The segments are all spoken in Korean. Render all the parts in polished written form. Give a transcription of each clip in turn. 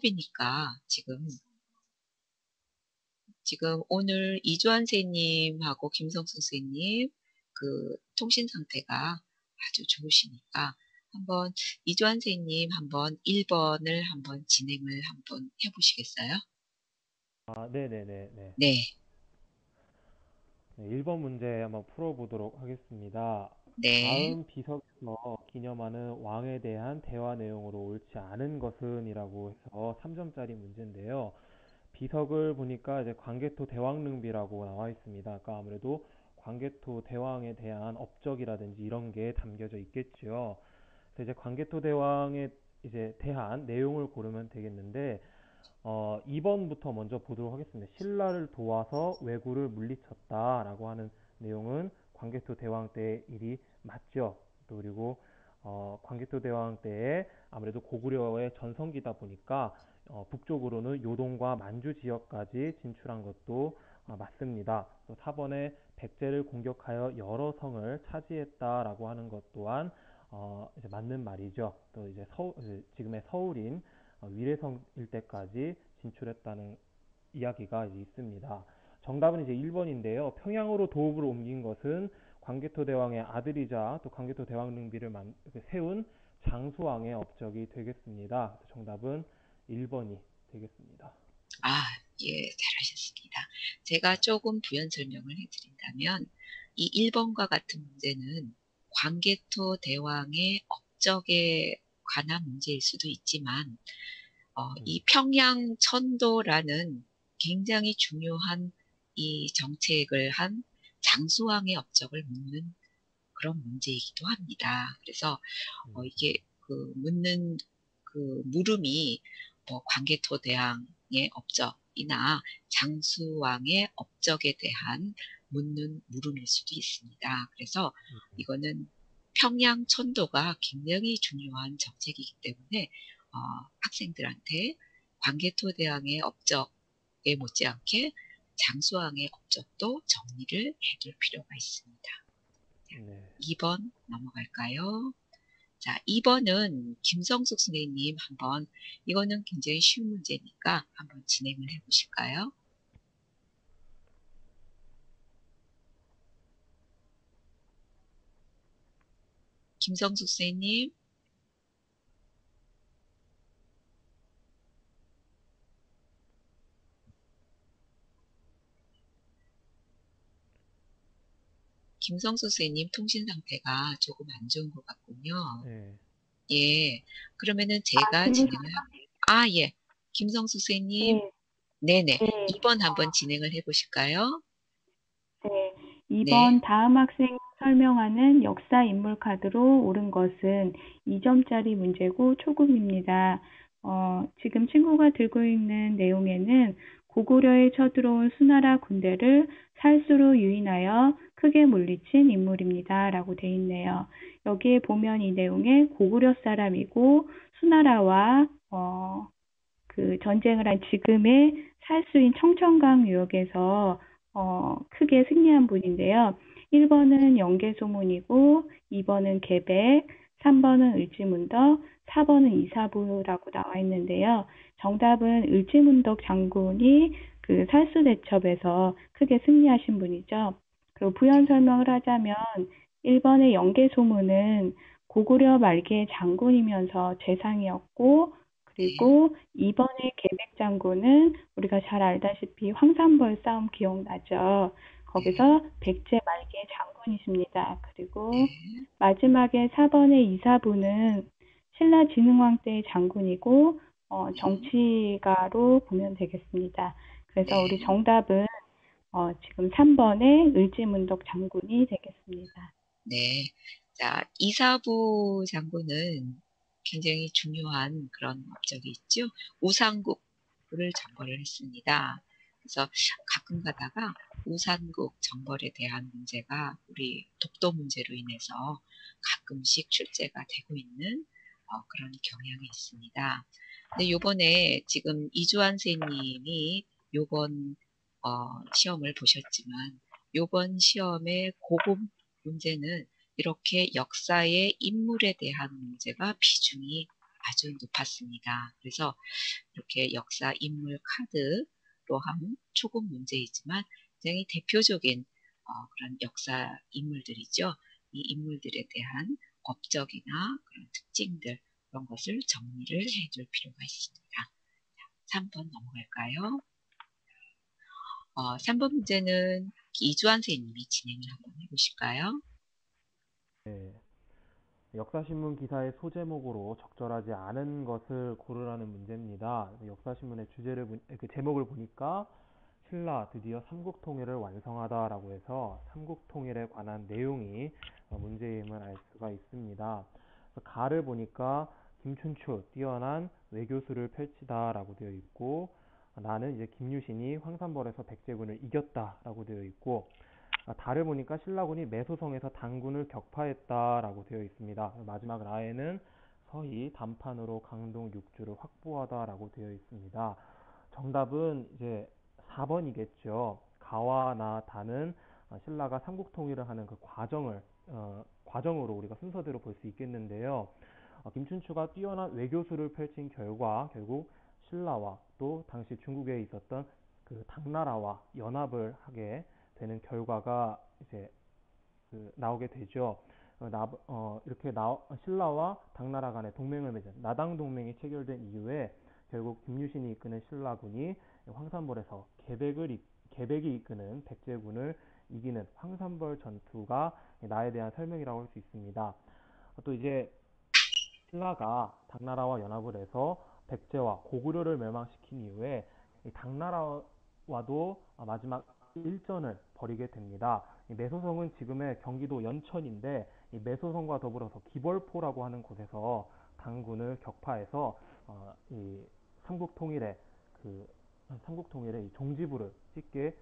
이니까 지금 오늘 이주환 선생님하고 김성수 선생님 그 통신 상태가 아주 좋으시니까 한번 이주환 선생님 한번 1번을 한번 진행을 한번 해보시겠어요? 네네네네. 네, 네, 1번 문제 한번 풀어보도록 하겠습니다. 네, 다음 비석에서 기념하는 왕에 대한 대화 내용으로 옳지 않은 것은 이라고 해서 3점짜리 문제인데요. 비석을 보니까 이제 광개토 대왕릉비라고 나와 있습니다. 그러니까 아무래도 광개토 대왕에 대한 업적이라든지 이런 게 담겨져 있겠죠. 그래서 이제 광개토 대왕에 이제 대한 내용을 고르면 되겠는데 2번부터 먼저 보도록 하겠습니다. 신라를 도와서 왜구를 물리쳤다라고 하는 내용은 광개토 대왕 때의 일이 맞죠. 또 그리고 광개토 대왕 때에 아무래도 고구려의 전성기다 보니까 북쪽으로는 요동과 만주 지역까지 진출한 것도 맞습니다. 또 4번에 백제를 공격하여 여러 성을 차지했다라고 하는 것 또한 이제 맞는 말이죠. 또 이제 지금의 서울인 위례성 일대까지 진출했다는 이야기가 이제 있습니다. 정답은 이제 1번인데요. 평양으로 도읍을 옮긴 것은 광개토 대왕의 아들이자 또 광개토 대왕릉비를 세운 장수왕의 업적이 되겠습니다. 정답은 1번이 되겠습니다. 아, 예, 잘하셨습니다. 제가 조금 부연 설명을 해드린다면 이 1번과 같은 문제는 광개토 대왕의 업적에 관한 문제일 수도 있지만 이 평양 천도라는 굉장히 중요한 이 정책을 한 장수왕의 업적을 묻는 그런 문제이기도 합니다. 그래서 이게 그 묻는 그 물음이 뭐 광개토대왕의 업적이나 장수왕의 업적에 대한 묻는 물음일 수도 있습니다. 그래서 이거는 평양 천도가 굉장히 중요한 정책이기 때문에 학생들한테 광개토대왕의 업적에 못지않게 장수왕의 업적도 정리를 해둘 필요가 있습니다. 네. 2번 넘어갈까요? 자, 2번은 김성숙 선생님 한번, 이거는 굉장히 쉬운 문제니까 한번 진행을 해보실까요? 김성숙 선생님, 김성숙 선생님 통신 상태가 조금 안 좋은 것 같군요. 네. 예, 그러면은 아, 제가 들리세요? 진행을, 예. 김성숙 선생님, 네, 네네. 네, 2번 한번 진행을 해보실까요? 네. 네, 2번 다음 학생이 설명하는 역사 인물 카드로 옳은 것은 2점짜리 문제고 초급입니다. 지금 친구가 들고 있는 내용에는 고구려에 쳐들어온 수나라 군대를 살수로 유인하여 크게 물리친 인물입니다. 라고 돼 있네요. 여기에 보면 이 내용에 고구려 사람이고 수나라와 그 전쟁을 한 지금의 살수인 청천강 유역에서 크게 승리한 분인데요. 1번은 영계소문이고 2번은 계백, 3번은 을지문덕, 4번은 이사부라고 나와 있는데요. 정답은 을지문덕 장군이 그 살수대첩에서 크게 승리하신 분이죠. 그리고 부연 설명을 하자면 1번의 영계소문은 고구려 말기의 장군이면서 재상이었고 네, 그리고 이번에 계백 장군은 우리가 잘 알다시피 황산벌 싸움 기억나죠? 네, 거기서 백제 말기의 장군이십니다. 그리고 네, 마지막에 4번의 이사부는 신라 진흥왕 때의 장군이고 네, 정치가로 보면 되겠습니다. 그래서 우리 네, 정답은 지금 3번의 을지문덕 장군이 되겠습니다. 네. 자, 이사부 장군은 굉장히 중요한 그런 업적이 있죠. 우상국을 정벌을 했습니다. 그래서 가끔 가다가 우산국 정벌에 대한 문제가 우리 독도 문제로 인해서 가끔씩 출제가 되고 있는 그런 경향이 있습니다. 근데 요번에 지금 이주환 선생님이 요번 시험을 보셨지만 요번 시험의 고급 문제는 이렇게 역사의 인물에 대한 문제가 비중이 아주 높았습니다. 그래서 이렇게 역사 인물 카드로한 초급 문제이지만 굉장히 대표적인 그런 역사 인물들이죠. 이 인물들에 대한 업적이나 그런 특징들 그런 것을 정리를 해줄 필요가 있습니다. 3번 넘어갈까요? 3번 문제는 이주환 선생님이 진행을 한번 해보실까요? 네. 역사신문 기사의 소제목으로 적절하지 않은 것을 고르라는 문제입니다. 역사신문의 그 제목을 보니까 신라 드디어 삼국통일을 완성하다라고 해서 삼국통일에 관한 내용이 문제임을 알 수가 있습니다. 가를 보니까 김춘추 뛰어난 외교수를 펼치다라고 되어 있고, 나는 이제 김유신이 황산벌에서 백제군을 이겼다라고 되어 있고, 달을 보니까 신라군이 매소성에서 당군을 격파했다라고 되어 있습니다. 마지막 라에는 서희 단판으로 강동 육주를 확보하다라고 되어 있습니다. 정답은 이제 4번이겠죠. 가와 나 다는 신라가 삼국통일을 하는 그 과정으로 우리가 순서대로 볼 수 있겠는데요. 김춘추가 뛰어난 외교수를 펼친 결과 결국 신라와 또 당시 중국에 있었던 그 당나라와 연합을 하게 되는 결과가 이제 나오게 되죠. 이렇게 신라와 당나라 간의 동맹을 맺은 나당 동맹이 체결된 이후에 결국 김유신이 이끄는 신라군이 황산벌에서 계백이 이끄는 백제군을 이기는 황산벌 전투가 나에 대한 설명이라고 할 수 있습니다. 또 이제 신라가 당나라와 연합을 해서 백제와 고구려를 멸망시킨 이후에 당나라와도 마지막 일전을 벌이게 됩니다. 이 매소성은 지금의 경기도 연천인데, 이 매소성과 더불어서 기벌포라고 하는 곳에서 당군을 격파해서 이 삼국통일의 그 삼국통일의 이 종지부를 찍게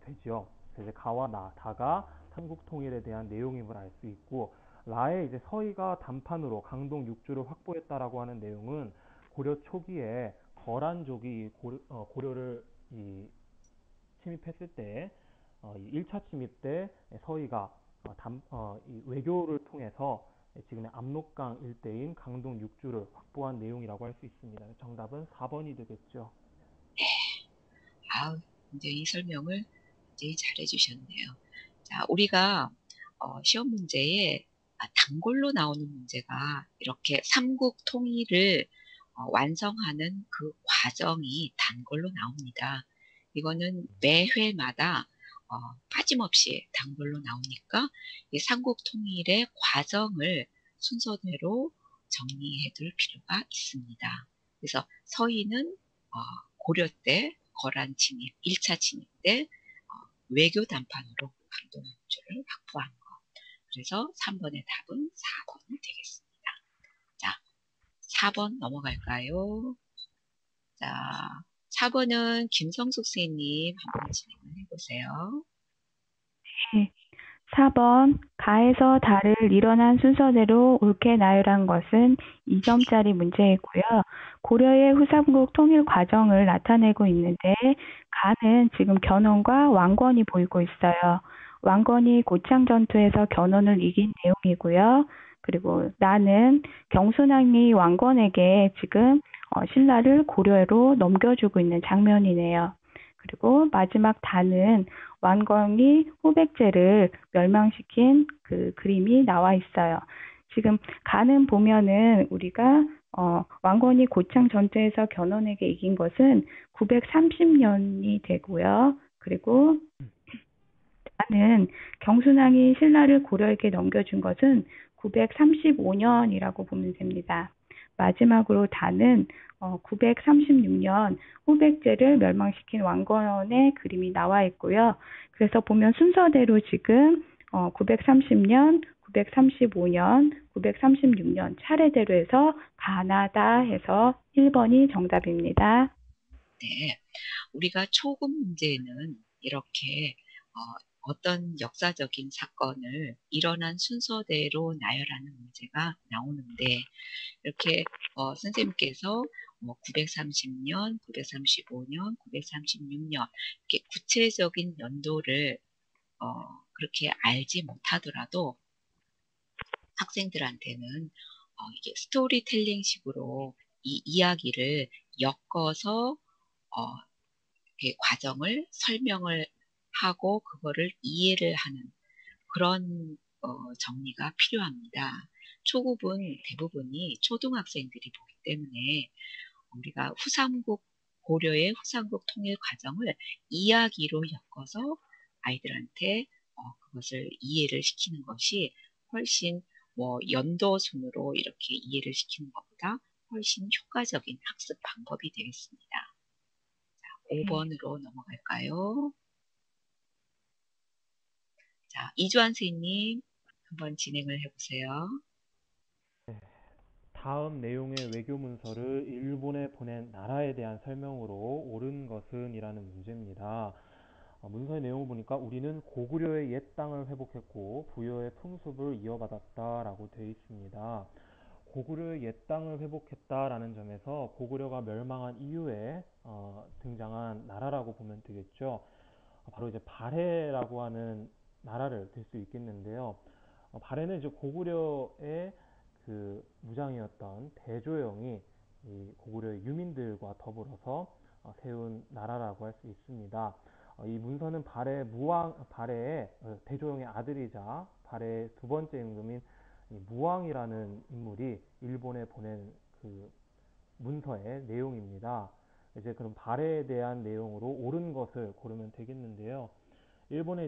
되죠. 그래서 가와 다가 삼국통일에 대한 내용임을 알 수 있고, 라에 이제 서희가 단판으로 강동 육주를 확보했다라고 하는 내용은 고려 초기에 거란족이 고려를 침입했을 때, 1차 침입 때 서희가 이 외교를 통해서 지금의 압록강 일대인 강동 육주를 확보한 내용이라고 할 수 있습니다. 정답은 4번이 되겠죠. 굉장히 설명을 굉장히 잘 해주셨네요. 자, 우리가 시험 문제에 단골로 나오는 문제가 이렇게 삼국 통일을 완성하는 그 과정이 단골로 나옵니다. 이거는 매 회마다 빠짐없이 단골로 나오니까 이 삼국 통일의 과정을 순서대로 정리해 둘 필요가 있습니다. 그래서 서희는 고려 때 거란 침입, 1차 침입 때 외교 단판으로 강동원주를 확보한 것. 그래서 3번의 답은 4번이 되겠습니다. 자, 4번 넘어갈까요? 자, 4번은 김성숙 선생님 한번 진행을 해보세요. 네. 4번 가에서 달을 일어난 순서대로 옳게 나열한 것은 2점짜리 문제이고요. 고려의 후삼국 통일 과정을 나타내고 있는데 가는 지금 견훤과 왕건이 보이고 있어요. 왕건이 고창 전투에서 견훤을 이긴 내용이고요. 그리고 나는 경순왕이 왕건에게 지금 신라를 고려로 넘겨주고 있는 장면이네요. 그리고 마지막 다는 왕건이 후백제를 멸망시킨 그 그림이 나와 있어요. 지금 가는 보면은 우리가 왕건이 고창 전투에서 견훤에게 이긴 것은 930년이 되고요. 그리고 나는 경순왕이 신라를 고려에게 넘겨준 것은 935년이라고 보면 됩니다. 마지막으로 다는 936년 후백제를 멸망시킨 왕건의 그림이 나와 있고요. 그래서 보면 순서대로 지금 930년, 935년, 936년 차례대로 해서 가나다 해서 1번이 정답입니다. 네, 우리가 초급 문제는 이렇게 어떤 역사적인 사건을 일어난 순서대로 나열하는 문제가 나오는데, 이렇게 선생님께서 930년, 935년, 936년 이렇게 구체적인 연도를 그렇게 알지 못하더라도 학생들한테는 이게 스토리텔링식으로 이 이야기를 엮어서 이렇게 과정을 설명을 하고 그거를 이해를 하는 그런 정리가 필요합니다. 초급은 대부분이 초등학생들이 보기 때문에 우리가 고려의 후삼국 통일 과정을 이야기로 엮어서 아이들한테 그것을 이해를 시키는 것이 훨씬 연도순으로 이렇게 이해를 시키는 것보다 훨씬 효과적인 학습 방법이 되겠습니다. 자, 네. 5번으로 넘어갈까요? 자, 이주환 선생님 한번 진행을 해보세요. 다음 내용의 외교 문서를 일본에 보낸 나라에 대한 설명으로 옳은 것은 이라는 문제입니다. 문서의 내용을 보니까 우리는 고구려의 옛 땅을 회복했고 부여의 풍습을 이어받았다라고 되어 있습니다. 고구려의 옛 땅을 회복했다라는 점에서 고구려가 멸망한 이후에 등장한 나라라고 보면 되겠죠. 바로 이제 발해라고 하는 나라를 들 수 있겠는데요. 발해는 이제 고구려의 그 무장이었던 대조영이 이 고구려의 유민들과 더불어서 세운 나라라고 할 수 있습니다. 이 문서는 발해의 대조영의 아들이자 발해의 두 번째 임금인 이 무왕이라는 인물이 일본에 보낸 그 문서의 내용입니다. 이제 그럼 발해에 대한 내용으로 옳은 것을 고르면 되겠는데요. 일본에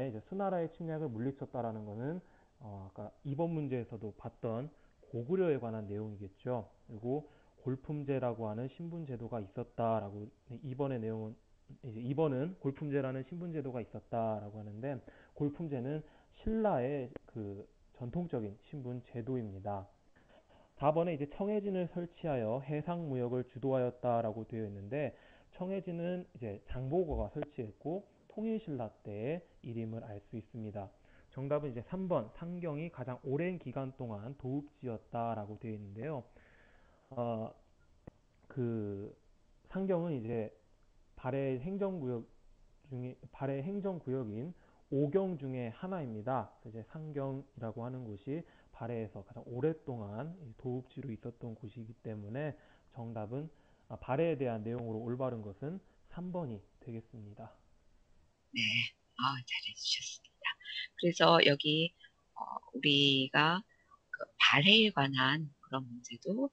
이제 수나라의 침략을 물리쳤다라는 것은 아까 2번 문제에서도 봤던 고구려에 관한 내용이겠죠. 그리고 골품제라고 하는 신분제도가 있었다라고 이번의 내용은 이제 2번은 골품제라는 신분제도가 있었다라고 하는데 골품제는 신라의 그 전통적인 신분제도입니다. 4번에 이제 청해진을 설치하여 해상 무역을 주도하였다라고 되어 있는데 청해진은 이제 장보고가 설치했고 통일신라 때의 일임을 알 수 있습니다. 정답은 이제 3번 상경이 가장 오랜 기간 동안 도읍지였다라고 되어 있는데요. 어, 그 상경은 이제 발해 행정구역인 오경 중에 하나입니다. 이제 상경이라고 하는 곳이 발해에서 가장 오랫동안 도읍지로 있었던 곳이기 때문에 정답은 발해에 대한 내용으로 올바른 것은 3번이 되겠습니다. 네, 잘해주셨습니다. 그래서 여기 우리가 그 발해에 관한 그런 문제도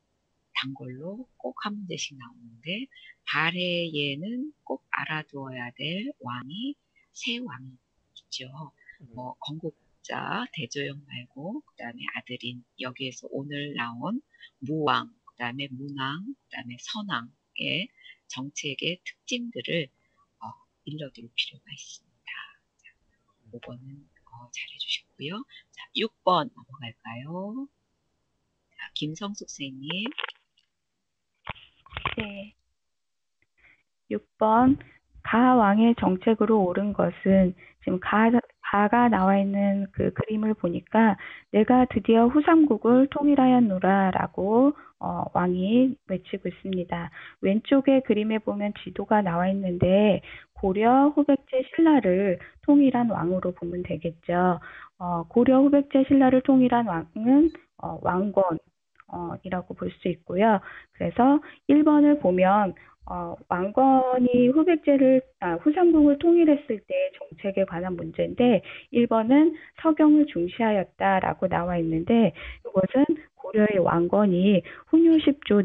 단골로 꼭 한 문제씩 나오는데 발해에는 꼭 알아두어야 될 왕이 세 왕이 있죠. 건국자 대조영 말고 그 다음에 아들인 여기에서 오늘 나온 무왕, 그 다음에 문왕, 그 다음에 선왕의 정책의 특징들을 일러둘 필요가 있습니다. 5번은 잘해주셨고요. 자, 6번 넘어갈까요? 자, 김성숙 선생님. 네. 6번 가 왕의 정책으로 옳은 것은 지금 가가 나와 있는 그 그림을 보니까 내가 드디어 후삼국을 통일하였노라라고 왕이 외치고 있습니다. 왼쪽에 그림에 보면 지도가 나와 있는데 고려 후백제 신라를 통일한 왕으로 보면 되겠죠. 고려 후백제 신라를 통일한 왕은 왕건 이라고 볼 수 있고요. 그래서 1번을 보면 왕건이 후삼국을 통일했을 때 정책에 관한 문제인데 1번은 서경을 중시하였다라고 나와 있는데 이것은 고려의 왕건이 훈유 10조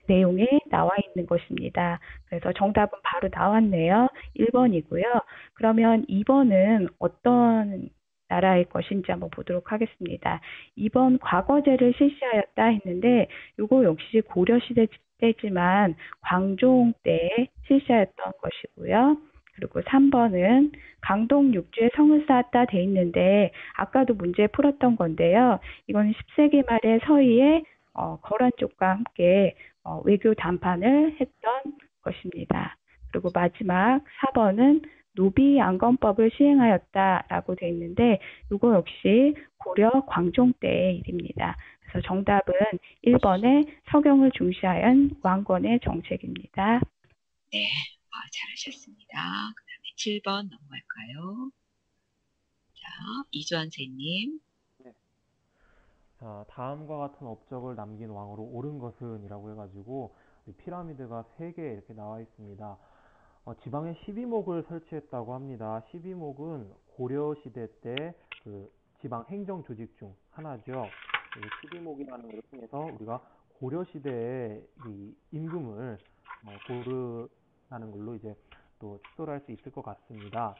내용에 나와 있는 것입니다. 그래서 정답은 바로 나왔네요. 1번이고요. 그러면 2번은 어떤 나라의 것인지 한번 보도록 하겠습니다. 2번 과거제를 실시하였다 했는데 이거 역시 고려시대 때지만 광종 때 실시하였던 것이고요. 그리고 3번은 강동 육주에 성을 쌓았다 돼 있는데 아까도 문제 풀었던 건데요. 이건 10세기 말에 서희의 거란 쪽과 함께 외교談판을 했던 것입니다. 그리고 마지막 4번은 노비양건법을 시행하였다라고 돼 있는데 이거 역시 고려 광종 때의 일입니다. 그래서 정답은 1번에 서경을 중시한 왕건의 정책입니다. 네, 잘하셨습니다. 그 다음에 7번 넘어갈까요? 자, 이주환 선생님. 자, 다음과 같은 업적을 남긴 왕으로 옳은 것은 이라고 해가지고 피라미드가 3개 이렇게 나와 있습니다. 지방에 12목을 설치했다고 합니다. 12목은 고려 시대 때 그 지방 행정 조직 중 하나죠. 12목이라는 것을 통해서 우리가 고려 시대의 이 임금을 고르라는 걸로 이제 또 축소를 할 수 있을 것 같습니다.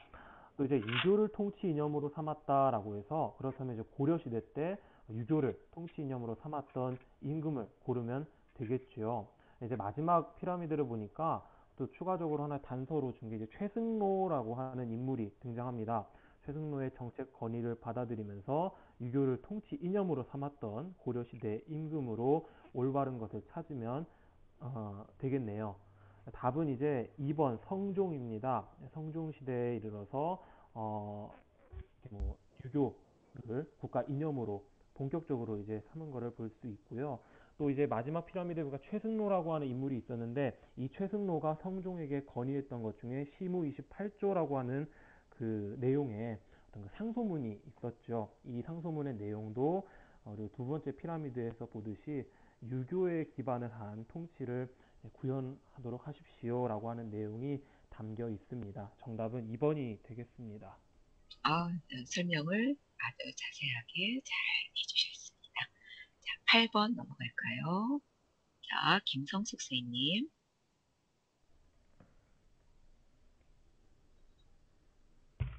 또 이제 유교를 통치 이념으로 삼았다라고 해서 그렇다면 이제 고려 시대 때 유교를 통치 이념으로 삼았던 임금을 고르면 되겠죠. 이제 마지막 피라미드를 보니까 또 추가적으로 하나 단서로 준 게 이제 최승로라고 하는 인물이 등장합니다. 최승로의 정책 건의를 받아들이면서 유교를 통치 이념으로 삼았던 고려시대 임금으로 올바른 것을 찾으면 되겠네요. 답은 이제 2번 성종입니다. 성종 시대에 이르러서 유교를 국가 이념으로 본격적으로 이제 삼은 것을 볼 수 있고요. 또 이제 마지막 피라미드에 보니까 최승로라고 하는 인물이 있었는데 이 최승로가 성종에게 건의했던 것 중에 시무 28조라고 하는 그 내용에 어떤 그 상소문이 있었죠. 이 상소문의 내용도 그리고 두 번째 피라미드에서 보듯이 유교에 기반을 한 통치를 구현하도록 하십시오라고 하는 내용이 담겨 있습니다. 정답은 2번이 되겠습니다. 설명을 아주 자세하게 잘 해주셨습니다. 자, 8번 넘어갈까요? 자, 김성숙 선생님.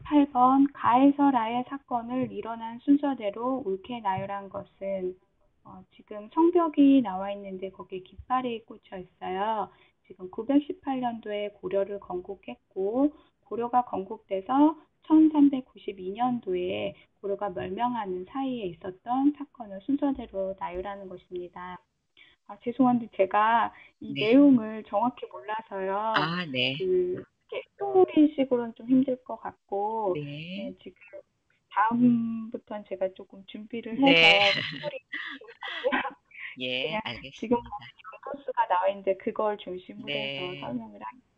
8번 가에서 라의 사건을 일어난 순서대로 옳게 나열한 것은 지금 성벽이 나와 있는데 거기에 깃발이 꽂혀 있어요. 지금 918년도에 고려를 건국했고 고려가 건국돼서 1392년도에 고려가 멸망하는 사이에 있었던 사건을 순서대로 나열하는 것입니다. 죄송한데 제가 이 네. 내용을 정확히 몰라서요. 네. 이렇게 스토리식으로는 좀 힘들 것 같고, 네. 지금 다음부터는 제가 조금 준비를 네. 해서 스토리 예, 그냥 지금 알겠습니다. 연도수가 나와 있는데 그걸 중심으로 해서 네. 설명을 하겠습니다.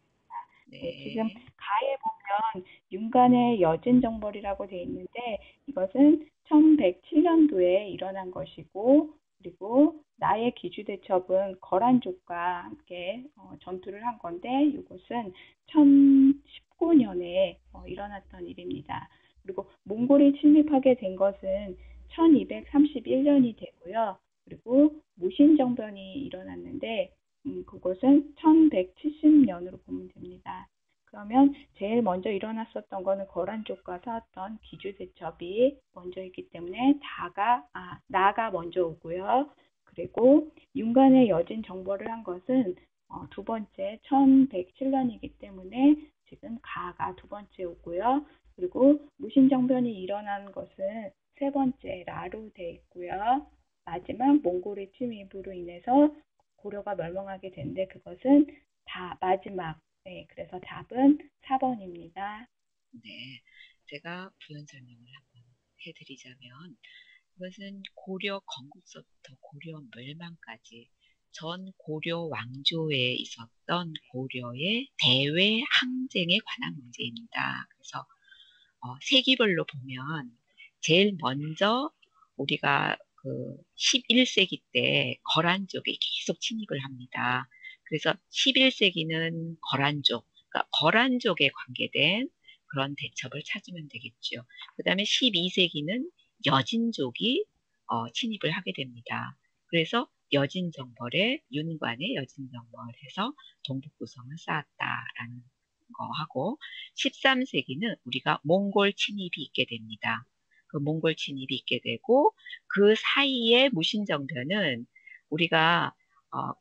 네, 지금 네. 가에 보면 윤관의 여진정벌이라고 되어 있는데 이것은 1107년도에 일어난 것이고 그리고 나의 기주대첩은 거란족과 함께 전투를 한 건데 이것은 1019년에 일어났던 일입니다. 그리고 몽골이 침입하게 된 것은 1231년이 되고요. 그리고 무신정변이 일어났는데 그것은 1170년으로 보면 됩니다. 그러면 제일 먼저 일어났었던 거는 거란족과 싸웠던 기주대첩이 먼저이기 때문에 나가 먼저 오고요. 그리고 윤관의 여진 정벌을 한 것은 두 번째 1107년이기 때문에 지금 가가 두 번째 오고요. 그리고 무신정변이 일어난 것은 세 번째 라로 되어 있고요. 마지막 몽골의 침입으로 인해서 고려가 멸망하게 되는데 그것은 다 마지막. 네, 그래서 답은 4번입니다. 네. 제가 부연 설명을 한번 해드리자면, 이것은 고려 건국서부터 고려 멸망까지 전 고려 왕조에 있었던 고려의 대외 항쟁에 관한 문제입니다. 그래서 세기별로 보면 제일 먼저 우리가 그 11세기 때 거란족이 계속 침입을 합니다. 그래서 11세기는 거란족, 그러니까 거란족에 관계된 그런 대첩을 찾으면 되겠죠. 그 다음에 12세기는 여진족이 침입을 하게 됩니다. 그래서 여진정벌에 윤관의 여진정벌해서 동북구성을 쌓았다라는 거 하고 13세기는 우리가 몽골 침입이 있게 됩니다. 그 몽골 침입이 있게 되고 그 사이에 무신정변은 우리가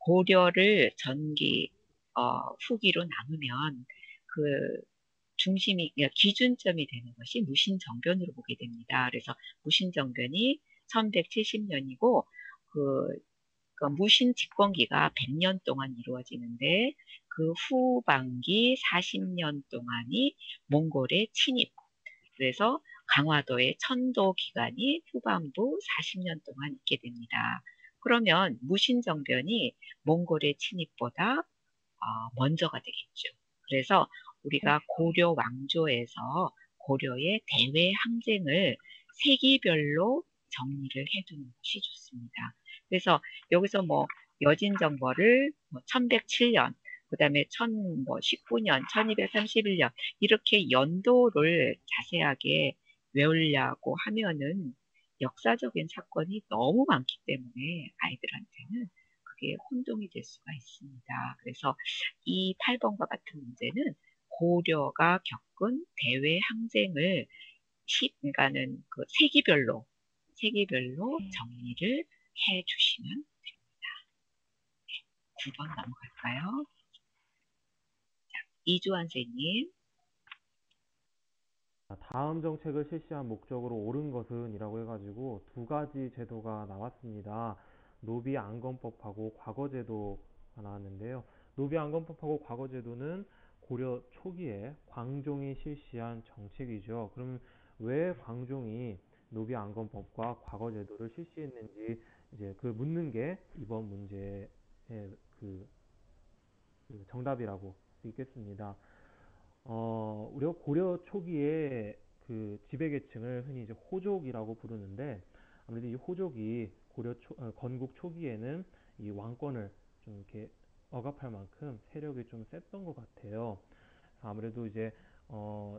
고려를 전기 후기로 나누면 그 중심이 기준점이 되는 것이 무신정변으로 보게 됩니다. 그래서 무신정변이 1170년이고 그 무신 집권기가 100년 동안 이루어지는데 그 후반기 40년 동안이 몽골의 침입. 그래서 강화도의 천도 기간이 후반부 40년 동안 있게 됩니다. 그러면 무신정변이 몽골의 침입보다 먼저가 되겠죠. 그래서 우리가 고려 왕조에서 고려의 대외 항쟁을 세기별로 정리를 해두는 것이 좋습니다. 그래서 여기서 뭐 여진 정벌을 1107년, 그 다음에 1019년, 1231년 이렇게 연도를 자세하게 외우려고 하면은 역사적인 사건이 너무 많기 때문에 아이들한테는 그게 혼동이 될 수가 있습니다. 그래서 이 8번과 같은 문제는 고려가 겪은 대외 항쟁을 그러니까는 그 세기별로 정리를 해 주시면 됩니다. 9번 넘어갈까요? 이주환 선생님. 다음 정책을 실시한 목적으로 옳은 것은 이라고 해가지고 두 가지 제도가 나왔습니다. 노비안건법하고 과거제도가 나왔는데요. 노비안건법하고 과거제도는 고려 초기에 광종이 실시한 정책이죠. 그럼 왜 광종이 노비안건법과 과거제도를 실시했는지 이제 그 묻는 게 이번 문제의 그, 그 정답이라고 수 있겠습니다. 우리가 고려 초기에 그 지배계층을 흔히 이제 호족이라고 부르는데 아무래도 이 호족이 건국 초기에는 이 왕권을 좀 이렇게 억압할 만큼 세력이 좀 셌던 것 같아요. 아무래도 이제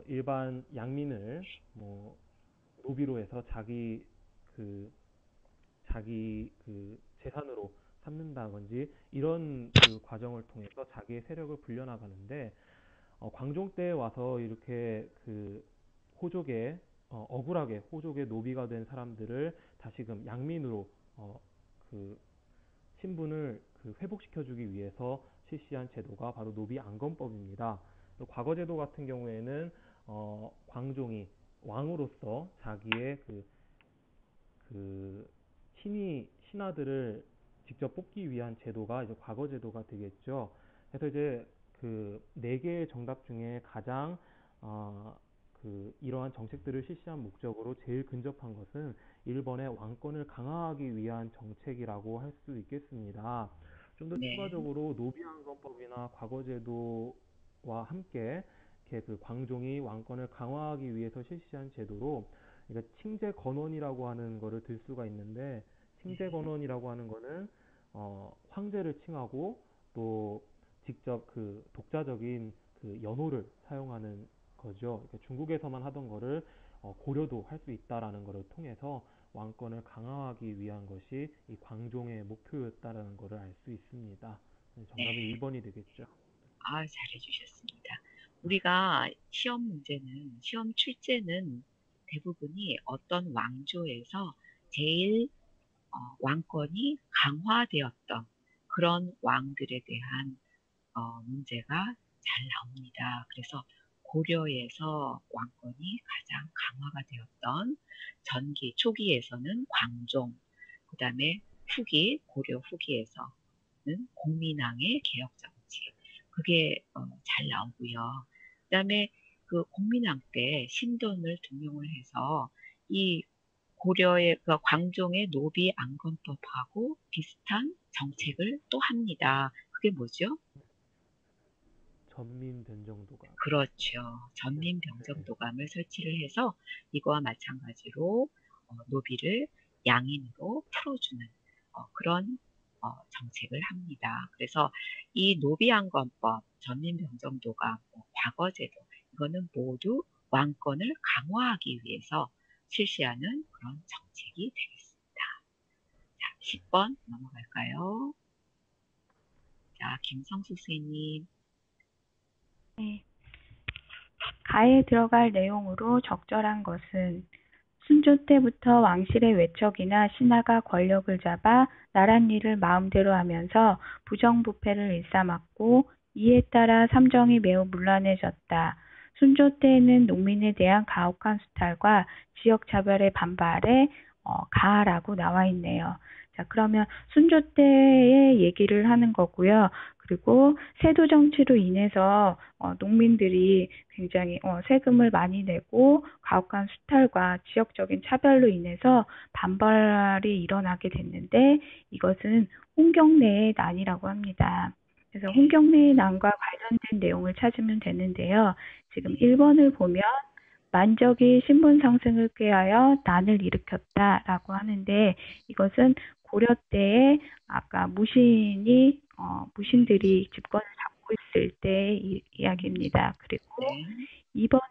일반 양민을 뭐 노비로 해서 자기 그 재산으로 삼는다든지 이런 그 과정을 통해서 자기의 세력을 불려나가는데 광종 때 와서 이렇게 그 호족의 억울하게 호족의 노비가 된 사람들을 다시금 양민으로 그 신분을 그 회복시켜주기 위해서 실시한 제도가 바로 노비안건법입니다. 또 과거제도 같은 경우에는 광종이 왕으로서 자기의 그 신하들을 직접 뽑기 위한 제도가 이제 과거제도가 되겠죠. 그래서 이제 그 네 개의 정답 중에 가장 이러한 정책들을 실시한 목적으로 제일 근접한 것은 1번의 왕권을 강화하기 위한 정책이라고 할 수 있겠습니다. 좀 더 네. 추가적으로 노비안건법이나 과거제도와 함께 이렇게 그 광종이 왕권을 강화하기 위해서 실시한 제도로 그러니까 칭제건원이라고 하는 거를 들 수가 있는데 칭제건원이라고 하는 거는 황제를 칭하고 또 직접 그 독자적인 그 연호를 사용하는 거죠. 그러니까 중국에서만 하던 거를 고려도 할 수 있다라는 것을 통해서 왕권을 강화하기 위한 것이 이 광종의 목표였다라는 것을 알 수 있습니다. 정답은 네. 1번이 되겠죠. 잘해주셨습니다. 우리가 시험 출제는 대부분이 어떤 왕조에서 제일 왕권이 강화되었던 그런 왕들에 대한 문제가 잘 나옵니다. 그래서 고려에서 왕권이 가장 강화가 되었던 전기 초기에서는 광종, 그 다음에 고려 후기에서는 공민왕의 개혁 정치. 그게 잘 나오고요. 그 다음에 그 공민왕 때 신돈을 등용을 해서 이 고려의 그 광종의 노비 안건법하고 비슷한 정책을 또 합니다. 그게 뭐죠? 전민변정도가. 그렇죠. 네. 전민병정도감을 설치를 해서 이거와 마찬가지로 노비를 양인으로 풀어주는 그런 정책을 합니다. 그래서 이 노비안건법, 전민병정도감, 과거제도 이거는 모두 왕권을 강화하기 위해서 실시하는 그런 정책이 되겠습니다. 자, 10번 넘어갈까요? 자, 김성수 선생님. 네. 가에 들어갈 내용으로 적절한 것은 순조 때부터 왕실의 외척이나 신하가 권력을 잡아 나랏일을 마음대로 하면서 부정부패를 일삼았고 이에 따라 삼정이 매우 문란해졌다. 순조 때에는 농민에 대한 가혹한 수탈과 지역 차별의 반발에 가라고 나와 있네요. 자, 그러면 순조 때의 얘기를 하는 거고요. 그리고 세도 정치로 인해서 농민들이 굉장히 세금을 많이 내고 가혹한 수탈과 지역적인 차별로 인해서 반발이 일어나게 됐는데 이것은 홍경래의 난이라고 합니다. 그래서 홍경래의 난과 관련된 내용을 찾으면 되는데요. 지금 1번을 보면 만적이 신분 상승을 꾀하여 난을 일으켰다라고 하는데 이것은 고려 때에 아까 무신들이 집권을 잡고 있을 때 이야기입니다. 그리고 네. 이번에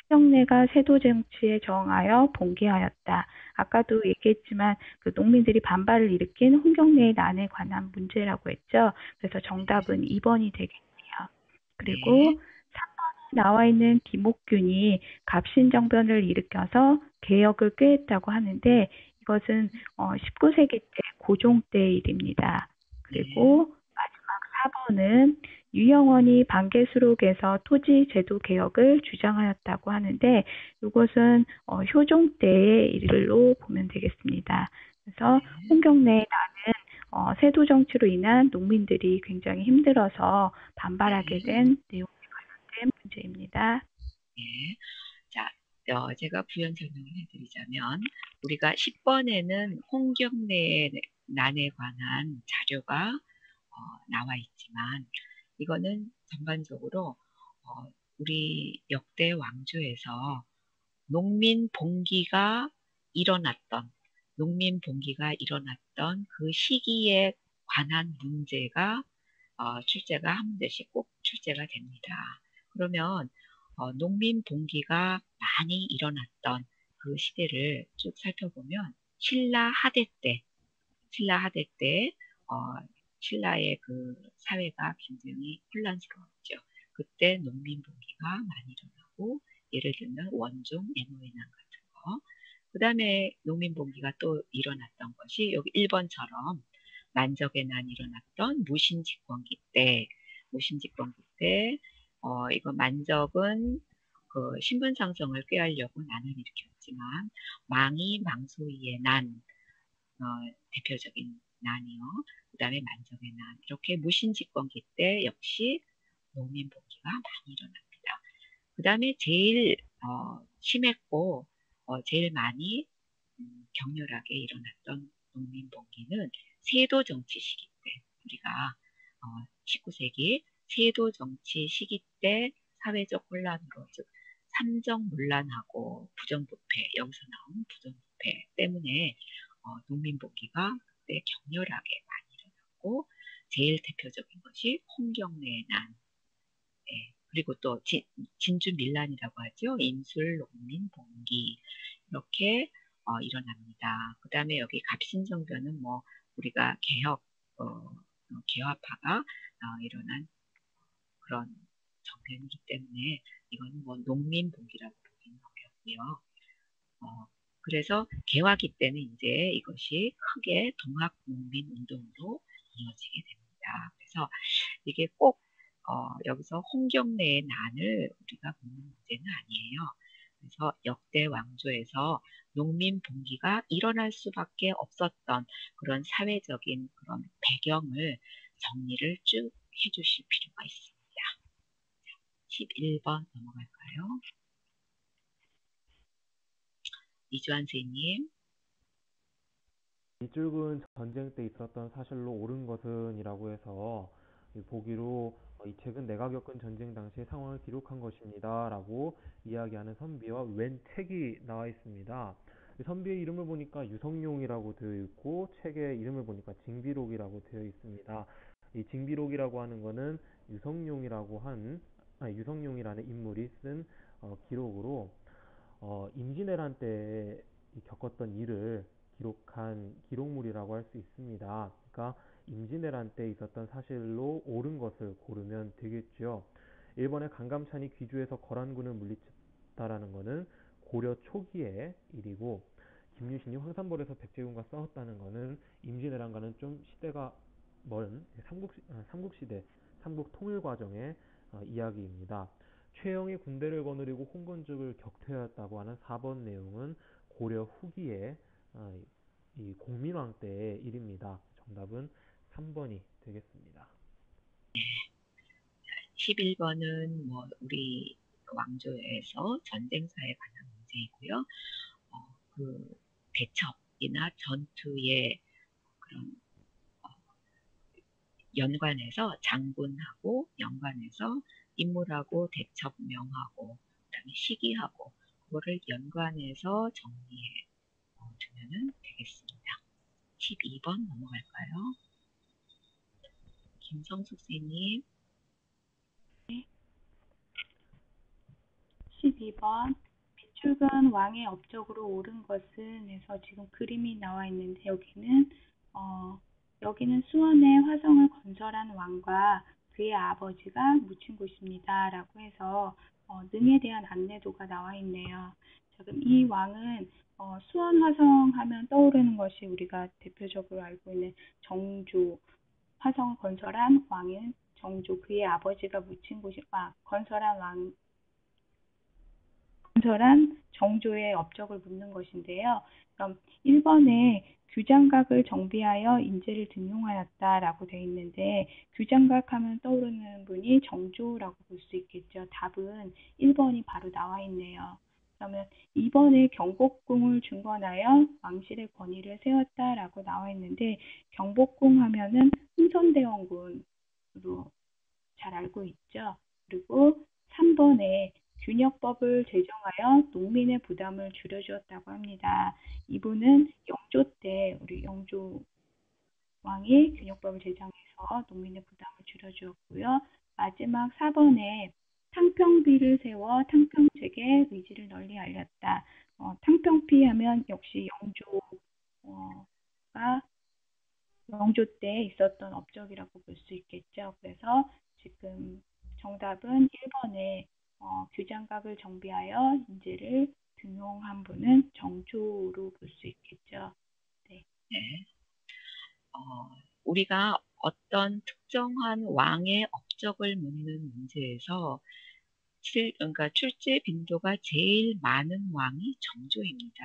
홍경래가 세도 정치에 저항하여 봉기하였다. 아까도 얘기했지만 그 농민들이 반발을 일으킨 홍경래의 난에 관한 문제라고 했죠. 그래서 정답은 2번이 되겠네요. 그리고 네. 3번에 나와 있는 김옥균이 갑신정변을 일으켜서 개혁을 꾀했다고 하는데 이것은 19세기 때 고종 때의 일입니다. 그리고 마지막 4번은 유영원이 반개수록에서 토지 제도 개혁을 주장하였다고 하는데 이것은 효종 때의 일로 보면 되겠습니다. 그래서 홍경래의 나는 세도 정치로 인한 농민들이 굉장히 힘들어서 반발하게 된 내용에 관련된 문제입니다. 네. 자, 제가 부연 설명을 해드리자면 우리가 10번에는 홍경래의 난에 관한 자료가 나와 있지만 이거는 전반적으로 우리 역대 왕조에서 농민 봉기가 일어났던 그 시기에 관한 문제가 출제가 한 문제씩 꼭 출제가 됩니다. 그러면 농민 봉기가 많이 일어났던 그 시대를 쭉 살펴보면 신라 하대 때 신라의 그 사회가 굉장히 혼란스러웠죠. 그때 농민 봉기가 많이 일어나고 예를 들면 원종 애노에난 같은 거. 그 다음에 농민 봉기가 또 일어났던 것이 여기 1번처럼 만적의 난이 일어났던 무신집권기 때 이거 만적은 그 신분 상승을 꾀하려고 난을 일으켰지만 망이 망소이의 난, 대표적인 난이요. 그 다음에 만적의 난, 이렇게 무신집권기 때 역시 농민 봉기가 많이 일어납니다. 그 다음에 제일 심했고 제일 많이 격렬하게 일어났던 농민 봉기는 세도 정치 시기 때 우리가 19세기 세도 정치 시기 때 사회적 혼란으로 즉 삼정문란하고 부정부패 여기서 나온 부정부패 때문에 농민 봉기가 그때 격렬하게 많이 일어났고 제일 대표적인 것이 홍경래의 난, 네. 그리고 또 진주 밀란이라고 하죠. 인술 농민 봉기 이렇게 일어납니다. 그 다음에 여기 갑신정변은 뭐 우리가 개화파가 일어난 그런 정변이기 때문에 이거는 뭐 농민 봉기라고 보기는 어렵고요. 그래서 개화기 때는 이제 이것이 크게 동학농민운동으로 이어지게 됩니다. 그래서 이게 꼭 여기서 홍경래의 난을 우리가 묻는 문제는 아니에요. 그래서 역대 왕조에서 농민 봉기가 일어날 수밖에 없었던 그런 사회적인 그런 배경을 정리를 쭉 해주실 필요가 있습니다. 11번 넘어갈까요? 이주환 선생님. 이 줄은 전쟁 때 있었던 사실로 옳은 것은이라고 해서 이 보기로 이 책은 내가 겪은 전쟁 당시의 상황을 기록한 것입니다라고 이야기하는 선비와 웬 책이 나와 있습니다. 이 선비의 이름을 보니까 유성룡이라고 되어 있고 책의 이름을 보니까 징비록이라고 되어 있습니다. 이 징비록이라고 하는 거는 유성룡이라는 인물이 쓴 기록으로 임진왜란 때 겪었던 일을 기록한 기록물이라고 할 수 있습니다. 그러니까 임진왜란 때 있었던 사실로 옳은 것을 고르면 되겠죠. 일본의 강감찬이 귀주에서 거란군을 물리쳤다라는 것은 고려 초기의 일이고 김유신이 황산벌에서 백제군과 싸웠다는 것은 임진왜란과는 좀 시대가 먼 삼국시대 삼국통일 과정의 이야기입니다. 최영이 군대를 거느리고 홍건적을 격퇴하였다고 하는 4번 내용은 고려 후기의 이 공민왕 때의 일입니다. 정답은 3번이 되겠습니다. 11번은 뭐 우리 왕조에서 전쟁사에 관한 문제이고요. 그 대첩이나 전투의 그런 장군하고 연관해서 인물하고 대첩 명하고 그다음에 시기하고 그거를 연관해서 정리해 두면은 되겠습니다. 12번 넘어갈까요? 김성숙 선생님. 12번 비축은 왕의 업적으로 옳은 것은 해서 지금 그림이 나와 있는데 여기는 수원에 화성을 건설한 왕과 그의 아버지가 묻힌 곳입니다. 라고 해서 능에 대한 안내도가 나와 있네요. 지금 이 왕은 수원 화성 하면 떠오르는 것이 우리가 대표적으로 알고 있는 정조, 화성을 건설한 왕인 정조, 그의 아버지가 묻힌 곳이 건설한 정조의 업적을 묻는 것인데요. 그럼 1번에 규장각을 정비하여 인재를 등용하였다라고 되어 있는데 규장각 하면 떠오르는 분이 정조라고 볼 수 있겠죠. 답은 1번이 바로 나와 있네요. 그러면 2번에 경복궁을 중건하여 왕실의 권위를 세웠다라고 나와 있는데 경복궁 하면은 흥선대원군으로 잘 알고 있죠. 그리고 3번에 균역법을 제정하여 농민의 부담을 줄여주었다고 합니다. 이분은 영조 때 우리 영조 왕이 균역법을 제정해서 농민의 부담을 줄여주었고요. 마지막 4번에 탕평비를 세워 탕평책의 의지를 널리 알렸다. 탕평비 하면 역시 영조 때 있었던 업적이라고 볼 수 있겠죠. 그래서 지금 정답은 1번에 규장각을 정비하여 인재를 등용한 분은 정조로 볼 수 있겠죠. 네. 네. 우리가 어떤 특정한 왕의 업적을 묻는 문제에서 그러니까 출제 빈도가 제일 많은 왕이 정조입니다.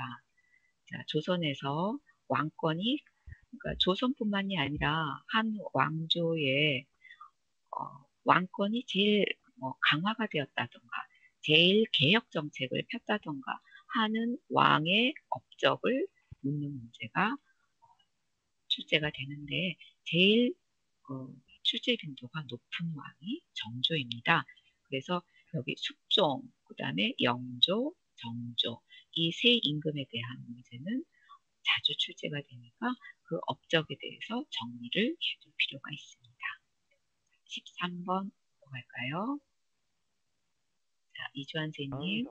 자, 조선에서 왕권이 그러니까 조선뿐만이 아니라 한 왕조의 왕권이 제일 강화가 되었다던가 제일 개혁 정책을 폈다던가 하는 왕의 업적을 묻는 문제가 출제가 되는데 제일 출제 빈도가 높은 왕이 정조입니다. 그래서 여기 숙종, 그 다음에 영조, 정조 이 세 임금에 대한 문제는 자주 출제가 되니까 그 업적에 대해서 정리를 해줄 필요가 있습니다. 13번 넘어갈까요? 자, 이주환 선생님.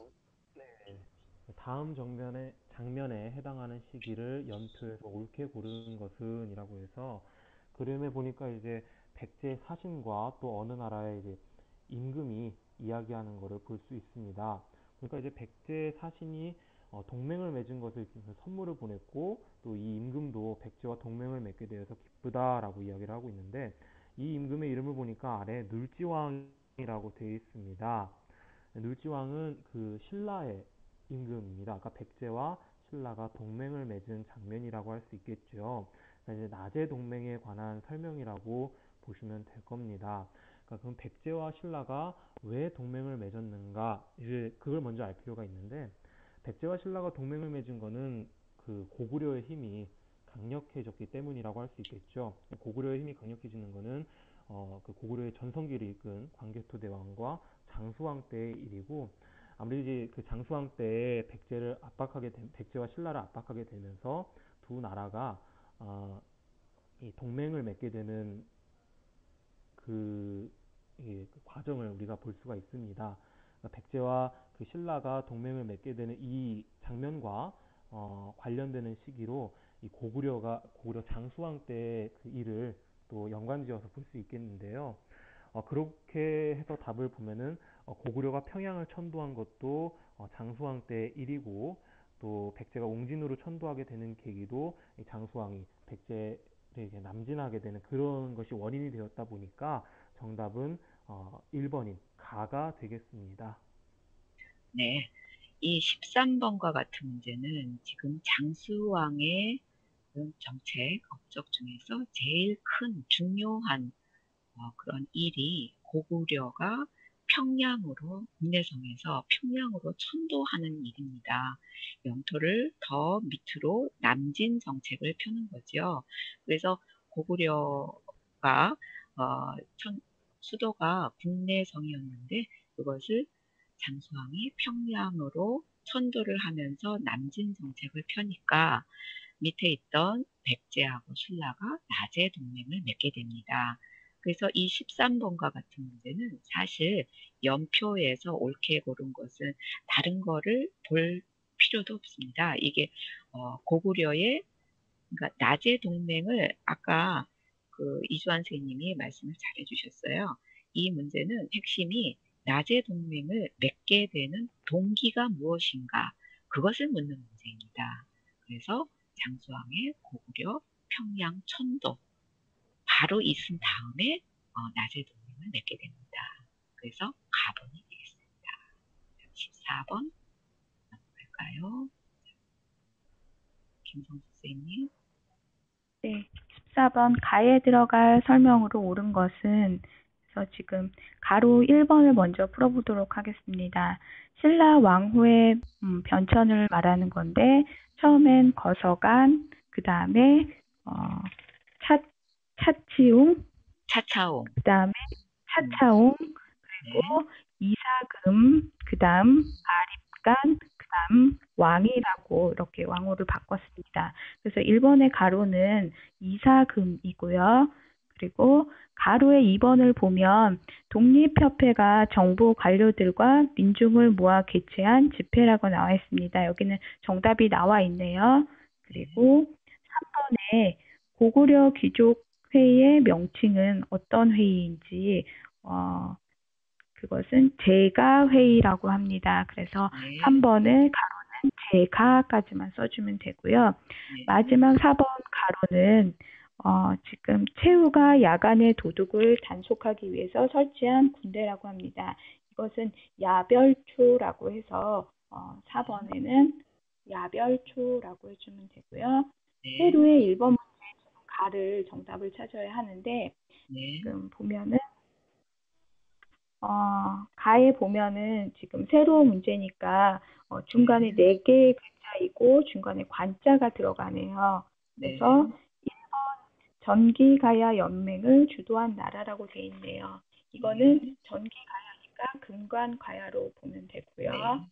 다음 장면에 해당하는 시기를 연표에서 옳게 고르는 것은 이라고 해서 그림에 보니까 이제 백제 사신과 또 어느 나라의 이제 임금이 이야기하는 것을 볼 수 있습니다. 그러니까 이제 백제 사신이 동맹을 맺은 것을 선물을 보냈고 또 이 임금도 백제와 동맹을 맺게 되어서 기쁘다라고 이야기를 하고 있는데 이 임금의 이름을 보니까 아래 눌지왕이라고 되어 있습니다. 눌지왕은 그 신라의 임금입니다. 아까 백제와 신라가 동맹을 맺은 장면이라고 할 수 있겠죠. 이제 나제 동맹에 관한 설명이라고 보시면 될 겁니다. 그러니까 그럼 백제와 신라가 왜 동맹을 맺었는가? 이제 그걸 먼저 알 필요가 있는데 백제와 신라가 동맹을 맺은 거는 그 고구려의 힘이 강력해졌기 때문이라고 할 수 있겠죠. 고구려의 힘이 강력해지는 거는 그 고구려의 전성기를 이끈 광개토 대왕과 장수왕 때의 일이고 아무래도 이제 그 장수왕 때 백제와 신라를 압박하게 되면서 두 나라가 이 동맹을 맺게 되는 그 과정을 우리가 볼 수가 있습니다. 그러니까 백제와 그 신라가 동맹을 맺게 되는 이 장면과 관련되는 시기로 이 고구려 장수왕 때의 그 일을 또 연관지어서 볼 수 있겠는데요. 그렇게 해서 답을 보면은 고구려가 평양을 천도한 것도 장수왕 때 일이고 또 백제가 옹진으로 천도하게 되는 계기도 장수왕이 백제를 남진하게 되는 그런 것이 원인이 되었다 보니까 정답은 1번인 가가 되겠습니다. 네, 이 13번과 같은 문제는 지금 장수왕의 정책 업적 중에서 제일 큰 중요한 그런 일이 고구려가 국내성에서 평양으로 천도하는 일입니다. 영토를 더 밑으로 남진 정책을 펴는 거죠. 그래서 고구려가 수도가 국내성이었는데 그것을 장수왕이 평양으로 천도를 하면서 남진 정책을 펴니까 밑에 있던 백제하고 신라가 낮에 동맹을 맺게 됩니다. 그래서 이 13번과 같은 문제는 사실 연표에서 옳게 고른 것은 다른 거를 볼 필요도 없습니다. 이게 고구려의 그러니까 낮의 동맹을 아까 그 이수환 선생님이 말씀을 잘 해주셨어요. 이 문제는 핵심이 낮의 동맹을 맺게 되는 동기가 무엇인가 그것을 묻는 문제입니다. 그래서 장수왕의 고구려, 평양, 천도 바로 있은 다음에 낮의 동맹을 맺게 됩니다. 그래서 가번이 되겠습니다. 14번 넘어갈까요? 김성수 선생님. 네, 14번 가에 들어갈 설명으로 옳은 것은 그래서 지금 가로 1번을 먼저 풀어보도록 하겠습니다. 신라 왕후의 변천을 말하는 건데 처음엔 거서간, 그 다음에 차치웅, 차차옹. 그 다음에 차차옹, 그리고 이사금, 그 다음 아립간, 그 다음 왕이라고 이렇게 왕호를 바꿨습니다. 그래서 1번의 가로는 이사금이고요. 그리고 가로의 2번을 보면 독립협회가 정부 관료들과 민중을 모아 개최한 집회라고 나와 있습니다. 여기는 정답이 나와 있네요. 그리고 3번에 고구려 귀족회의의 명칭은 어떤 회의인지 그것은 제가회의라고 합니다. 그래서 3번을 가로는 제가까지만 써주면 되고요. 마지막 4번 가로는 지금 최후가 야간의 도둑을 단속하기 위해서 설치한 군대라고 합니다. 이것은 야별초라고 해서 4번에는 야별초라고 해주면 되고요. 세로의 1번 문제에서는 가를 정답을 찾아야 하는데 지금 보면은 가에 보면은 지금 세로 문제니까 중간에 4개의 글자이고 중간에 관자가 들어가네요. 그래서 1번 전기가야 연맹을 주도한 나라라고 돼 있네요. 이거는 전기가야니까 금관가야로 보면 되고요. 2번에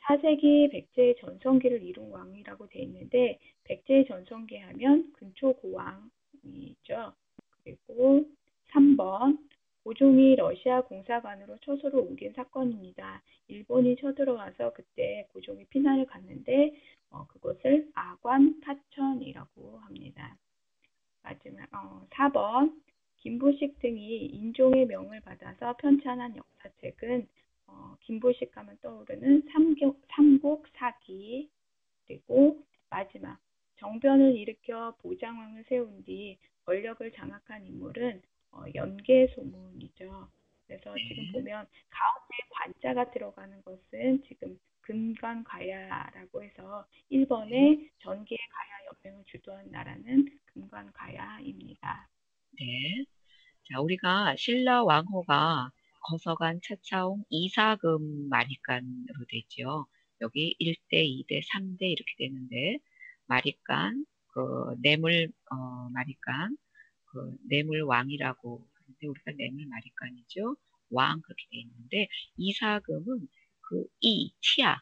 4세기 백제의 전성기를 이룬 왕이라고 돼 있는데 백제의 전성기 하면 근초고왕이죠. 그리고 3번 고종이 러시아 공사관으로 처소를 옮긴 사건입니다. 일본이 쳐들어와서 그때 고종이 피난을 갔는데 그것을 아관 파천이라고 합니다. 마지막 4번 김부식 등이 인종의 명을 받아서 편찬한 역사책은 김부식 하면 떠오르는 삼국사기 그리고 마지막 정변을 일으켜 보장왕을 세운 뒤 권력을 장악한 인물은 연개소문이죠. 그래서 지금 보면 가운데 관자가 들어가는 것은 지금 금관가야라고 해서 1번에 전기의 가야 연맹을 주도한 나라는 금관가야입니다. 네. 자, 우리가 신라 왕호가 거서간, 차차옹, 이사금 마리간으로 되죠. 여기 1대, 2대, 3대 이렇게 되는데 마리간, 그 뇌물 마리간, 그 뇌물 왕이라고 하는데 우리가 뇌물 마리간이죠. 왕 그렇게 돼 있는데 이사금은 그 치아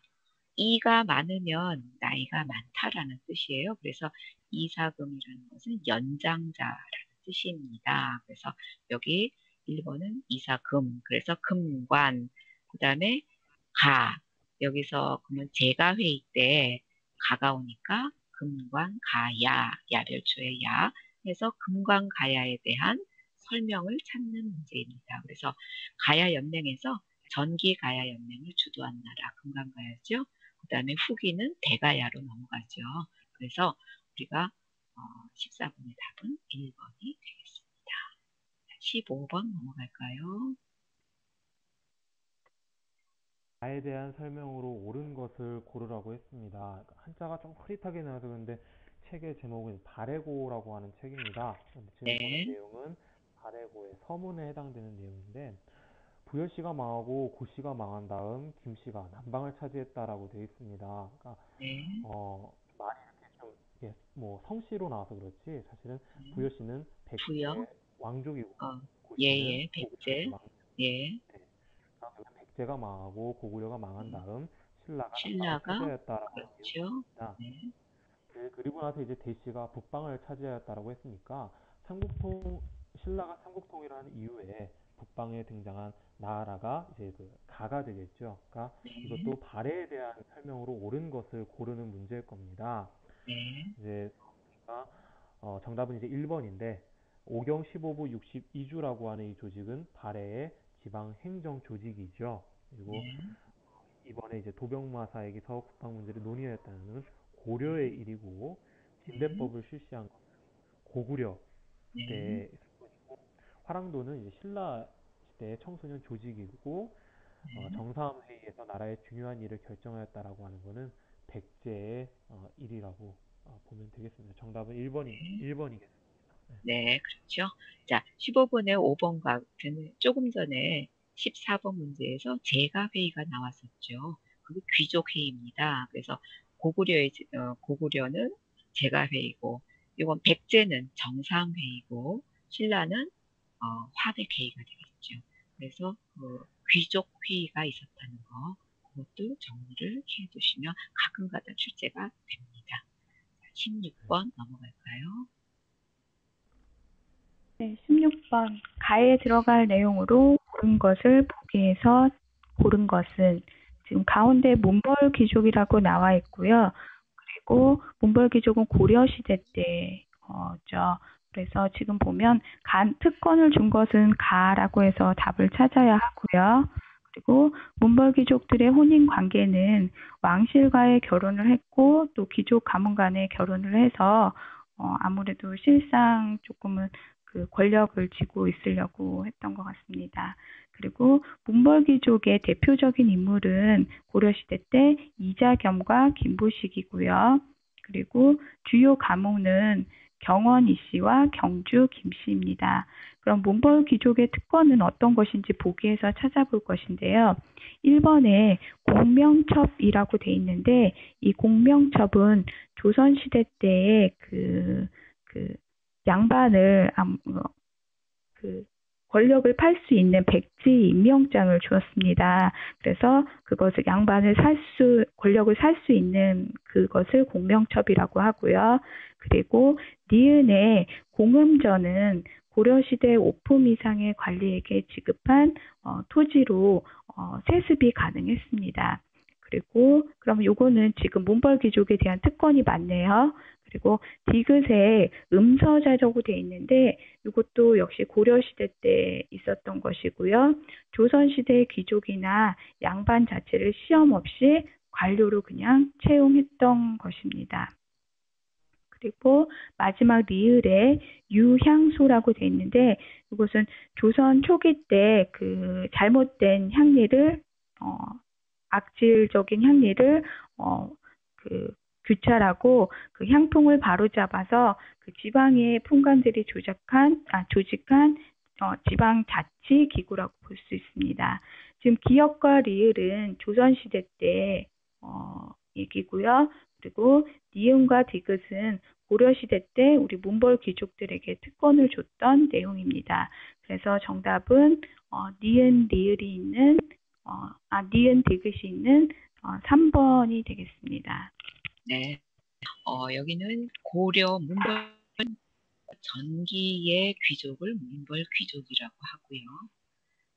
이가 많으면 나이가 많다라는 뜻이에요. 그래서 이사금이라는 것은 연장자라는 뜻입니다. 그래서 여기 1번은 이사금, 그래서 금관, 그 다음에 여기서 그러면 제가회의 때 가가 오니까 금관, 가야, 야별초의 야 해서 금관, 가야에 대한 설명을 찾는 문제입니다. 그래서 가야 연맹에서 전기 가야 연맹을 주도한 나라 금관가야죠. 그 다음에 후기는 대가야로 넘어가죠. 그래서 우리가 14번의 답은 1번이 되겠습니다. 15번 넘어갈까요? 가에 대한 설명으로 옳은 것을 고르라고 했습니다. 한자가 좀 흐릿하게 나와서 그런데 책의 제목은 발해고라고 하는 책입니다. 지금 보는 내용은 발해고의 서문에 해당되는 내용인데 부여씨가 망하고 고씨가 망한 다음 김씨가 남방을 차지했다라고 되어 있습니다. 그러니까 말이 이렇게 좀 뭐 성씨로 나와서 그렇지 사실은 부여씨는 백제 왕족이고 고씨는 백제. 왕족. 백제가 망하고 고구려가 망한 다음 신라가 남방을 신라가 차지하였다라고 하는 그렇죠. 내용입니다. 네, 그리고 나서 이제 대시가 북방을 차지하였다라고 했으니까 삼국통 신라가 삼국통일을 한 이후에 북방에 등장한 나라가 이제 그 가가 되겠죠. 그러니까 네, 이것도 발해에 대한 설명으로 옳은 것을 고르는 문제일 겁니다. 네, 이제 정답은 이제 1번인데 오경 15부 62주라고 하는 이 조직은 발해의 지방 행정 조직이죠. 그리고 네, 이번에 이제 도병마사에게 서울 국방 문제를 논의하였다는 네, 고려의 일이고 네, 진대법을 실시한 것 고구려 네, 때 화랑도는 이제 신라 시대의 청소년 조직이고 네, 정사회의에서 나라의 중요한 일을 결정하였다라고 하는 것은 백제의 일이라고 보면 되겠습니다. 정답은 1번이겠습니다. 네, 그렇죠. 자, 15번에 5번 같은 조금 전에 14번 문제에서 제가 회의가 나왔었죠. 그게 귀족 회의입니다. 그래서 고구려는 제가 회의고, 이건 백제는 정상 회의고, 신라는 화백 회의가 되겠죠. 그래서 귀족 회의가 있었다는 거, 그것도 정리를 해두시면 가끔가다 출제가 됩니다. 16번 넘어갈까요? 네, 16번. 가에 들어갈 내용으로 고른 것을 보기에서 고른 것은 지금 가운데 몬벌 귀족이라고 나와 있고요. 그리고 몬벌 귀족은 고려 시대 때죠. 그래서 지금 보면 특권을 준 것은 가라고 해서 답을 찾아야 하고요. 그리고 몬벌 귀족들의 혼인 관계는 왕실과의 결혼을 했고 또 귀족 가문 간의 결혼을 해서 아무래도 실상 조금은 그 권력을 쥐고 있으려고 했던 것 같습니다. 그리고 문벌귀족의 대표적인 인물은 고려시대 때 이자겸과 김보식이고요. 그리고 주요 가문은 경원 이씨와 경주 김씨입니다. 그럼 문벌귀족의 특권은 어떤 것인지 보기에서 찾아볼 것인데요. 1번에 공명첩이라고 돼 있는데 이 공명첩은 조선시대 때의 그 양반을 그 권력을 팔 수 있는 백지 임명장을 주었습니다. 그래서 그것을 권력을 살 수 있는 그것을 공명첩이라고 하고요. 그리고 니은의 공음전은 고려시대 오품 이상의 관리에게 지급한 토지로 세습이 가능했습니다. 그리고 그럼 요거는 지금 문벌귀족에 대한 특권이 많네요. 그리고 디귿에 음서자라고 돼 있는데 이것도 역시 고려시대 때 있었던 것이고요. 조선시대 귀족이나 양반 자체를 시험 없이 관료로 그냥 채용했던 것입니다. 그리고 마지막 리을에 유향소라고 돼 있는데 이것은 조선 초기 때 그 잘못된 향리를 어, 악질적인 향리를 어, 그 규찰하고 그 향통을 바로잡아서 그 지방의 풍관들이 조직한 지방 자치 기구라고 볼 수 있습니다. 지금 기역과 리을은 조선시대 때 얘기고요. 그리고 니은과 디귿은 고려시대 때 우리 문벌 귀족들에게 특권을 줬던 내용입니다. 그래서 정답은 니은 리을이 있는 니은 디귿이 있는 3번이 되겠습니다. 네. 여기는 고려 문벌 전기의 귀족을 문벌 귀족이라고 하고요.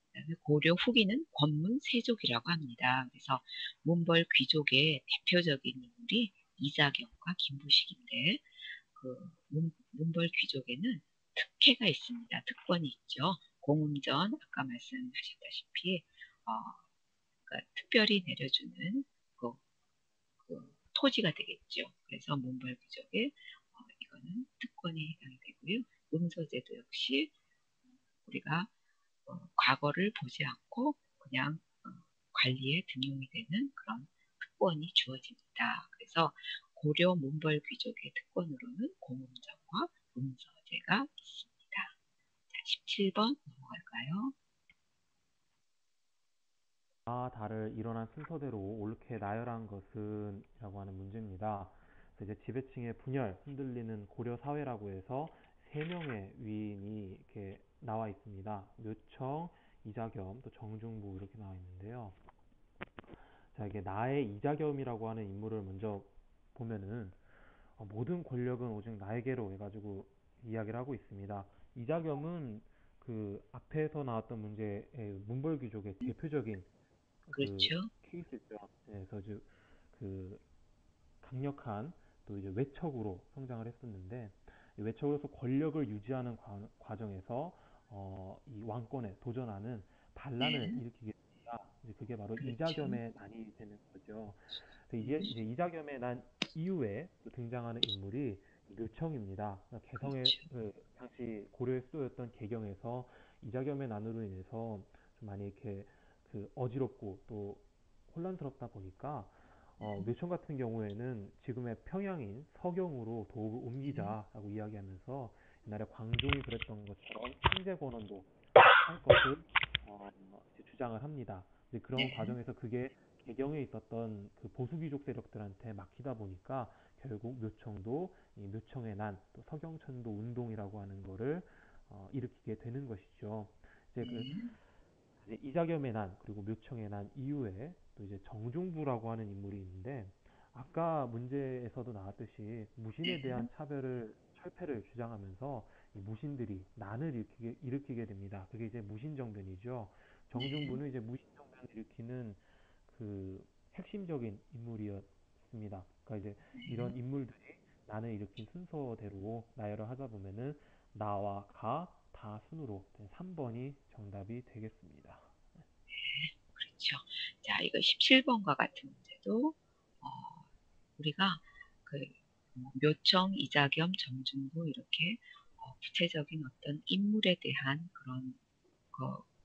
그다음에 고려 후기는 권문 세족이라고 합니다. 그래서 문벌 귀족의 대표적인 인물이 이자경과 김부식인데 그 문벌 귀족에는 특혜가 있습니다. 특권이 있죠. 공음전 아까 말씀하셨다시피 어, 그러니까 특별히 내려주는 그, 토지가 되겠죠. 그래서 문벌 귀족의 이거는 특권이 해당이 되고요. 음서제도 역시 우리가 과거를 보지 않고 그냥 관리에 등용이 되는 그런 특권이 주어집니다. 그래서 고려 문벌 귀족의 특권으로는 공음전과 음서제가 있습니다. 자, 17번 넘어갈까요? 달을 일어난 순서대로 옳게 나열한 것은 라고 하는 문제입니다. 그래서 이제 지배층의 분열, 흔들리는 고려 사회라고 해서 세 명의 위인이 이렇게 나와 있습니다. 묘청, 이자겸, 또 정중부 이렇게 나와 있는데요. 자, 이게 나의 이자겸이라고 하는 인물을 먼저 보면은 모든 권력은 오직 나에게로 해가지고 이야기를 하고 있습니다. 이자겸은 그 앞에서 나왔던 문제의 문벌귀족의 대표적인 그 그렇죠. 케이스죠. 네, 그래서 그 강력한 또 이제 외척으로 성장을 했었는데 이 외척으로서 권력을 유지하는 과정에서 이 왕권에 도전하는 반란을 네, 일으키게 됩니다. 이제 그게 바로 그렇죠. 이자겸의 난이 되는 거죠. 이게 네, 이제 이자겸의 난 이후에 또 등장하는 인물이 묘청입니다. 개성의 그렇죠. 당시 고려에 쓰였던 개경에서 이자겸의 난으로 인해서 좀 많이 이렇게 그 어지럽고 또 혼란스럽다 보니까 묘청 같은 경우에는 지금의 평양인 서경으로 도읍을 네, 옮기자라고 이야기하면서 옛날에 광종이 그랬던 것처럼 황제 권한도 할 것을 이제 주장을 합니다. 이제 그런 네, 과정에서 그게 개경에 있었던 그 보수귀족 세력들한테 막히다 보니까 결국 묘청도 이 묘청의 난, 또 서경천도 운동이라고 하는 거를 일으키게 되는 것이죠. 이제 그 네, 이제 이자겸의 난 그리고 묘청의 난 이후에 또 이제 정중부라고 하는 인물이 있는데 아까 문제에서도 나왔듯이 무신에 대한 차별을 철폐를 주장하면서 이 무신들이 난을 일으키게 됩니다. 그게 이제 무신정변이죠. 네, 정중부는 이제 무신정변을 일으키는 그 핵심적인 인물이었습니다. 그러니까 이제 이런 인물들이 난을 일으킨 순서대로 나열을 하다 보면은 나와 가, 다 순으로 3번이 정답이 되겠습니다. 그렇죠. 자, 이거 17번과 같은 문제도 어, 우리가 그 묘청, 이자겸, 정중부 이렇게 구체적인 어떤 인물에 대한 그런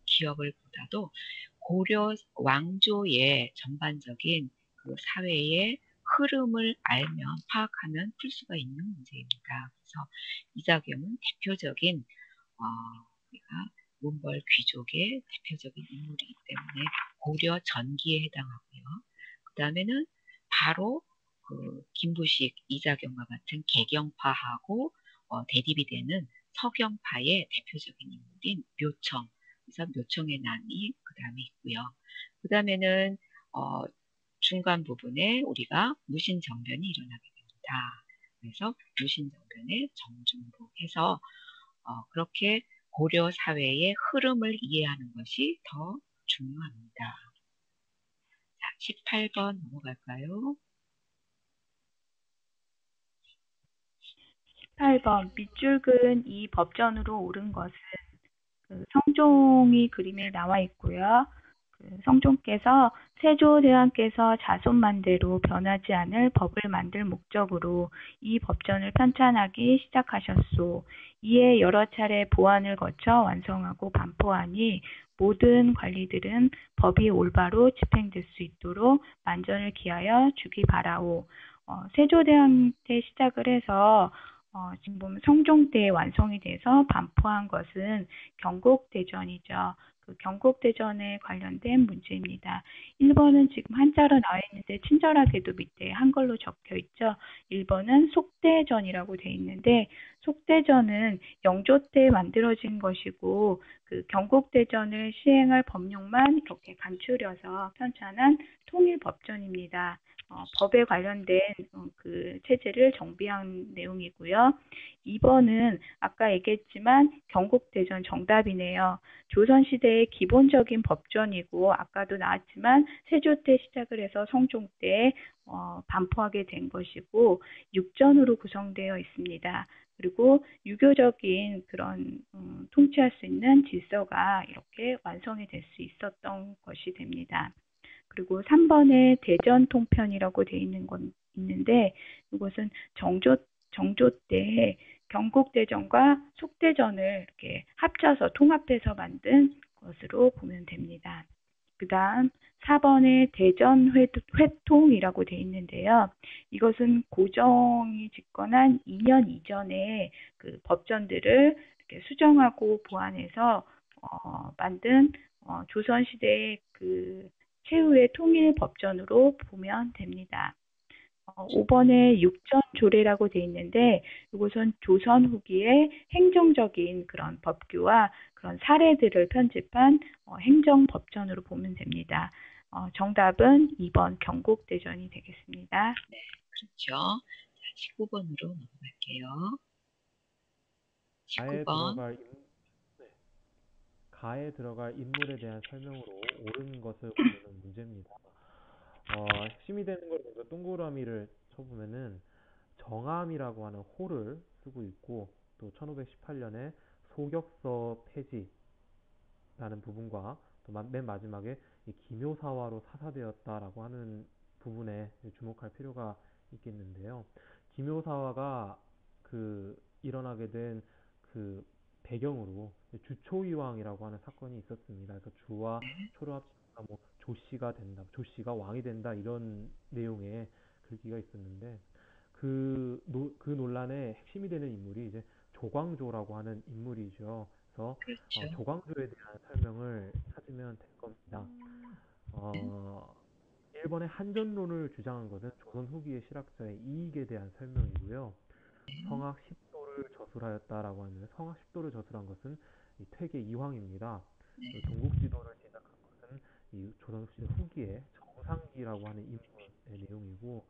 기억을 보다도 고려 왕조의 전반적인 그 사회의 흐름을 알면 파악하면 풀 수가 있는 문제입니다. 그래서 이자겸은 대표적인 우리가 문벌 귀족의 대표적인 인물이기 때문에 고려 전기에 해당하고요. 그 다음에는 바로 그 김부식, 이자겸과 같은 개경파하고 대립이 되는 서경파의 대표적인 인물인 묘청. 그래서 묘청의 난이 그 다음에 있고요. 그 다음에는 어, 중간 부분에 우리가 무신정변이 일어나게 됩니다. 그래서 무신정변의 정중부 해서 그렇게 고려 사회의 흐름을 이해하는 것이 더 중요합니다. 자, 18번 넘어갈까요? 18번 밑줄 그은 이 법전으로 옳은 것은 그 성종이 그림에 나와 있고요. 그 성종께서 세조대왕께서 자손만대로 변하지 않을 법을 만들 목적으로 이 법전을 편찬하기 시작하셨소. 이에 여러 차례 보완을 거쳐 완성하고 반포하니 모든 관리들은 법이 올바로 집행될 수 있도록 만전을 기하여 주기 바라오. 세조대왕 때 시작을 해서 지금 보면 성종 때 완성이 돼서 반포한 것은 경국대전이죠. 그 경국대전에 관련된 문제입니다. 1번은 지금 한자로 나와 있는데 친절하게도 밑에 한글로 적혀 있죠. 1번은 속대전이라고 돼 있는데 속대전은 영조 때 만들어진 것이고 그 경국대전을 시행할 법령만 이렇게 간추려서 편찬한 통일법전입니다. 법에 관련된 그 체제를 정비한 내용이고요. 2번은 아까 얘기했지만 경국대전 정답이네요. 조선시대의 기본적인 법전이고 아까도 나왔지만 세조 때 시작을 해서 성종 때 반포하게 된 것이고 육전으로 구성되어 있습니다. 그리고 유교적인 그런 통치할 수 있는 질서가 이렇게 완성이 될 수 있었던 것이 됩니다. 그리고 3번에 대전 통편이라고 되어 있는 건 있는데 이것은 정조 때 경국대전과 속대전을 이렇게 합쳐서 통합해서 만든 것으로 보면 됩니다. 그 다음 4번에 대전 회통이라고 되어 있는데요. 이것은 고종이 집권한 2년 이전에 그 법전들을 이렇게 수정하고 보완해서 만든 조선시대의 그 최후의 통일 법전으로 보면 됩니다. 5번에 육전조례라고 돼 있는데 이것은 조선 후기의 행정적인 그런 법규와 그런 사례들을 편집한 행정법전으로 보면 됩니다. 정답은 2번 경국대전이 되겠습니다. 네, 그렇죠. 19번으로 넘어갈게요. 가에 19번. 가에 들어갈 인물에 대한 설명으로 옳은 것을 고르는 문제입니다. 핵심이 되는 걸 먼저 동그라미를 쳐보면은 정암이라고 하는 호를 쓰고 있고 또 1518년에 소격서 폐지라는 부분과 또 맨 마지막에 이 기묘사화로 사사되었다라고 하는 부분에 주목할 필요가 있겠는데요. 기묘사화가 일어나게 된 그 배경으로 주초위왕이라고 하는 사건이 있었습니다. 그래서 주와 초를 합치니까 뭐 조씨가 된다, 조씨가 왕이 된다 이런 내용의 글귀가 있었는데 그 논란의 핵심이 되는 인물이 이제 조광조라고 하는 인물이죠. 그래서 그렇죠. 조광조에 대한 설명을 찾으면 될 겁니다. 어, 1번의 한전론을 주장한 것은 조선 후기의 실학자의 이익에 대한 설명이고요. 성악 10도를 저술하였다라고 하는데 성악 10도를 저술한 것은 이 퇴계 이황입니다. 동국지도를 제작한 것은 이 조선 후기의 정상기라고 하는 인물의 내용이고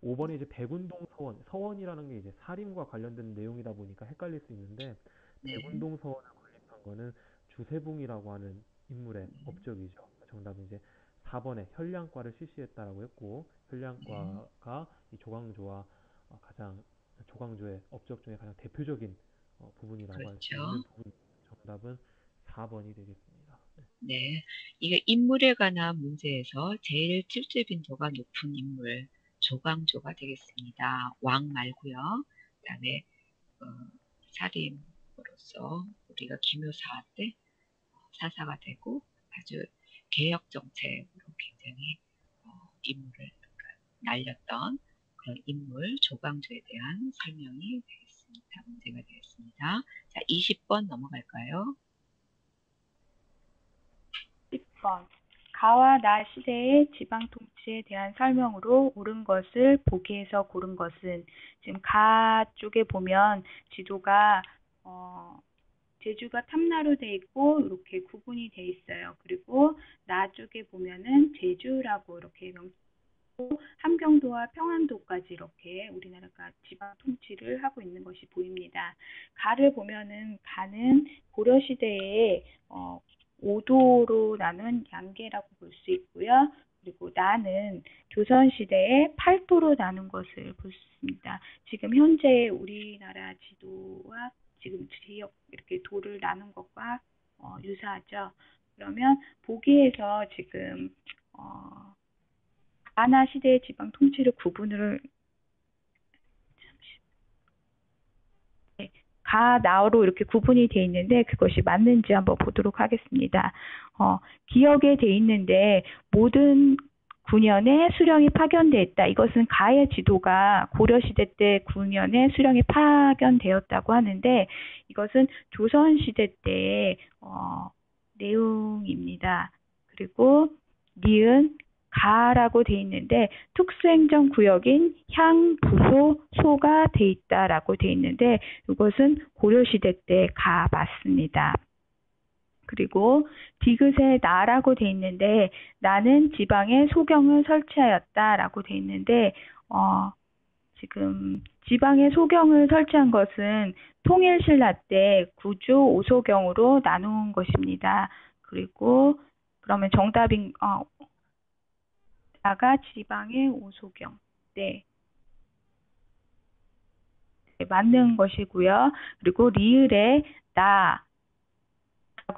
5번에 이제 백운동 서원이라는 게 이제 살인과 관련된 내용이다 보니까 헷갈릴 수 있는데 백운동 서원을 건립한 거는 주세붕이라고 하는 인물의 업적이죠. 정답은 이제 4번에 현량과를 실시했다라고 했고 현량과가 이 조광조와 조광조의 업적 중에 가장 대표적인 부분이라고 할 수 그렇죠. 있는 부분. 정답은 4번이 되겠습니다. 네, 이게 인물에 관한 문제에서 제일 출제 빈도가 높은 인물 조광조가 되겠습니다. 왕 말고요. 그다음에 살인으로서 우리가 기묘사화 때 사사가 되고 아주 개혁 정책으로 굉장히 인물을 날렸던 그런 인물 조광조에 대한 설명이 되겠습니다. 문제가 되겠습니다. 자, 20번 넘어갈까요? 10번. 가와 나 시대의 지방 통치에 대한 설명으로 옳은 것을 보기에서 고른 것은 지금 가 쪽에 보면 지도가 제주가 탐나로 돼 있고 이렇게 구분이 돼 있어요. 그리고 나 쪽에 보면은 제주라고 이렇게 함경도와 평안도까지 이렇게 우리나라가 지방 통치를 하고 있는 것이 보입니다. 가를 보면은 가는 고려시대에 5도로 나눈 양계라고 볼 수 있고요. 그리고 나는 조선시대에 8도로 나눈 것을 볼 수 있습니다. 지금 현재 우리나라 지도와 지금 지역 이렇게 도를 나눈 것과 유사하죠. 그러면 보기에서 지금 가나 시대의 지방 통치를 구분을 가, 나로 이렇게 구분이 돼 있는데 그것이 맞는지 한번 보도록 하겠습니다. 기억에 돼 있는데 모든 군현에 수령이 파견돼 있다. 이것은 가의 지도가 고려시대 때 군현에 수령이 파견되었다고 하는데 이것은 조선시대 때의 내용입니다. 그리고 니은 가라고 돼 있는데 특수행정구역인 향부소 소가 돼 있다라고 돼 있는데 이것은 고려시대 때 가 맞습니다. 그리고 디귿에 나라고 돼 있는데 나는 지방에 소경을 설치하였다라고 돼 있는데 지금 지방에 소경을 설치한 것은 통일신라 때 구주 5소경으로 나눈 것입니다. 그리고 그러면 정답인 나가 지방의 5소경. 네. 맞는 것이고요. 그리고 리을에 나라고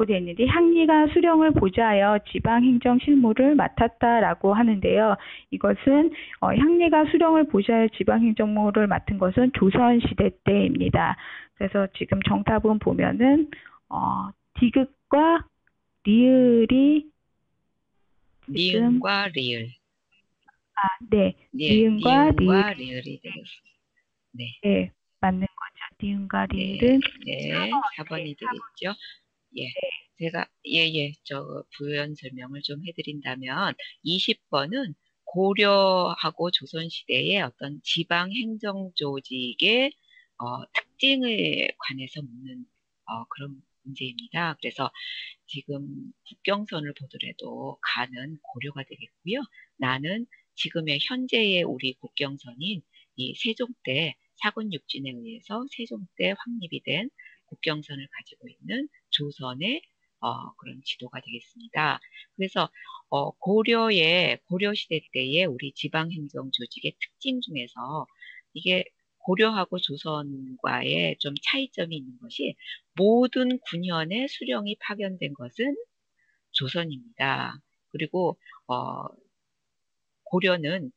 되어 있는데 향리가 수령을 보좌하여 지방행정 실무를 맡았다라고 하는데요. 이것은 향리가 수령을 보좌하여 지방행정무를 맡은 것은 조선시대 때입니다. 그래서 지금 정답은 보면은 디귿과 리을이 니은과 리을. 네. 네, 니은과 리을이 되겠습니다. 네. 네, 맞는 거죠. 니은과 리을은 네, 4번이 되겠죠. 예. 제가 저 부연 설명을 좀 해드린다면 20번은 고려하고 조선시대의 어떤 지방행정 조직의 특징을 관해서 묻는 그런 문제입니다. 그래서 지금 국경선을 보더라도 가는 고려가 되겠고요. 나는 지금의 현재의 우리 국경선인 이 세종 때 사군 육진에 의해서 세종 때 확립이 된 국경선을 가지고 있는 조선의 그런 지도가 되겠습니다. 그래서 고려 시대 때의 우리 지방행정 조직의 특징 중에서 이게 고려하고 조선과의 좀 차이점이 있는 것이 모든 군현에 수령이 파견된 것은 조선입니다. 그리고 고려는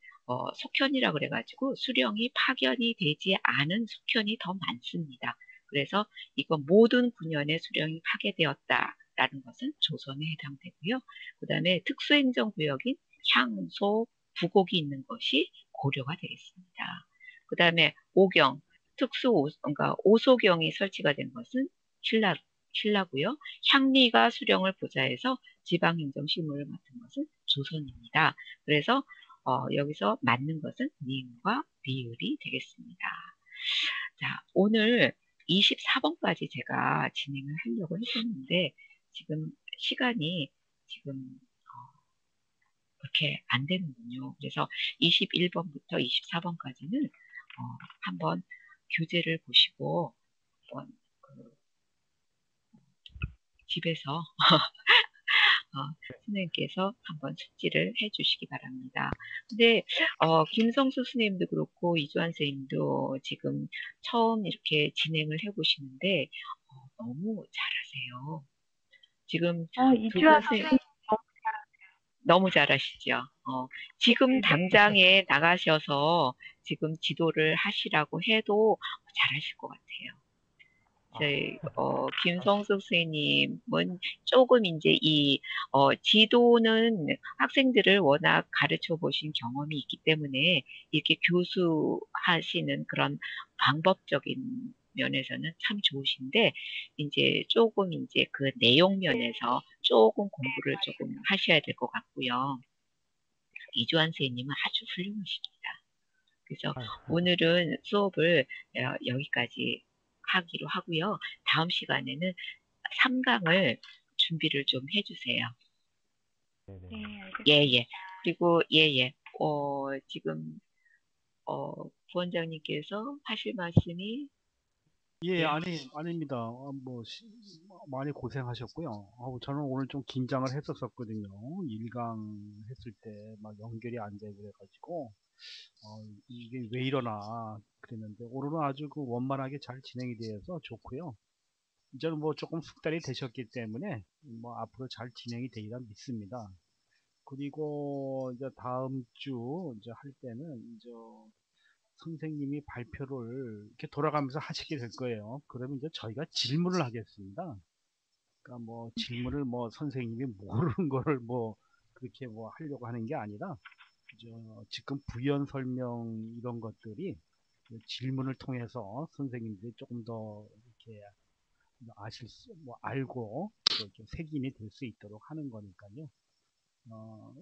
속현이라 그래가지고 수령이 파견이 되지 않은 속현이 더 많습니다. 그래서 이거 모든 군현에 수령이 파견되었다라는 것은 조선에 해당되고요. 그 다음에 특수행정구역인 향소, 부곡이 있는 것이 고려가 되겠습니다. 그 다음에 오경, 그러니까 오소경이 설치가 된 것은 신라고요. 향리가 수령을 보좌해서 지방행정 실무를 맡은 것은 조선입니다. 그래서 여기서 맞는 것은 니은과 비율이 되겠습니다. 자, 오늘 24번까지 제가 진행을 하려고 했었는데 지금 시간이 지금 그렇게 안 되는군요. 그래서 21번부터 24번까지는 한번 교재를 보시고 한번 집에서 선생님께서 한번 숙지를 해주시기 바랍니다. 근데 김성수 선생님도 그렇고 이주환 선생님도 지금 처음 이렇게 진행을 해보시는데 너무 잘하세요. 지금 두 이주아 선생님 선생님 너무 잘하시죠. 지금 당장에 나가셔서 지금 지도를 하시라고 해도 잘하실 것 같아요. 저희 김성숙 선생님은 조금 이제 이 지도는 학생들을 워낙 가르쳐 보신 경험이 있기 때문에 이렇게 교수하시는 그런 방법적인 면에서는 참 좋으신데 이제 조금 이제 그 내용 면에서 조금 공부를 조금 하셔야 될 것 같고요. 이주환 선생님은 아주 훌륭하십니다. 그래서 오늘은 수업을 여기까지 하기로 하고요. 다음 시간에는 3강을 준비를 좀 해주세요. 네, 예. 그리고 예. 지금 부원장님께서 하실 말씀이 예, 아닙니다. 많이 고생하셨고요. 저는 오늘 좀 긴장을 했었거든요. 1강 했을 때 막 연결이 안 되고 그래가지고, 이게 왜 이러나 그랬는데, 오늘은 아주 그 원만하게 잘 진행이 되어서 좋고요. 이제는 뭐 조금 숙달이 되셨기 때문에, 뭐 앞으로 잘 진행이 되리라 믿습니다. 그리고 이제 다음 주 이제 할 때는 이제 선생님이 발표를 이렇게 돌아가면서 하시게 될 거예요. 그러면 이제 저희가 질문을 하겠습니다. 그러니까 뭐 질문을 뭐 선생님이 모르는 거를 뭐 그렇게 뭐 하려고 하는 게 아니라 지금 부연 설명 이런 것들이 질문을 통해서 선생님들이 조금 더 이렇게 뭐 알고 또 이렇게 색인이 될 수 있도록 하는 거니까요.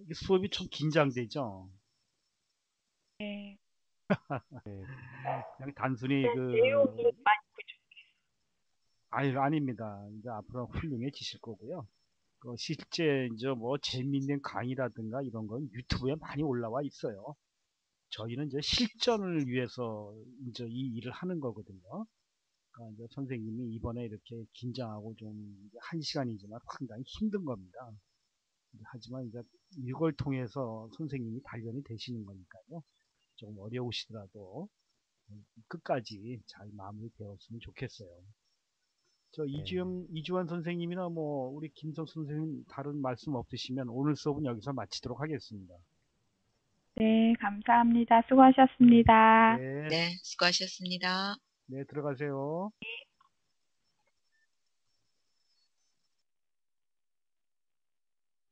이게 수업이 좀 긴장되죠. 네. 그냥 단순히 내용이 아닙니다. 이제 앞으로 훌륭해지실 거고요. 실제 이제 뭐 재미있는 강의라든가 이런 건 유튜브에 많이 올라와 있어요. 저희는 이제 실전을 위해서 이제 이 일을 하는 거거든요. 그러니까 이제 선생님이 이번에 이렇게 긴장하고 좀 1시간이지만 상당히 힘든 겁니다. 하지만 이제 이걸 통해서 선생님이 단련이 되시는 거니까요. 조금 어려우시더라도 끝까지 잘 마무리 되었으면 좋겠어요. 이주환 선생님이나 뭐 우리 김성수 선생님 다른 말씀 없으시면 오늘 수업은 여기서 마치도록 하겠습니다. 네, 감사합니다. 수고하셨습니다. 네, 네, 수고하셨습니다. 네, 들어가세요.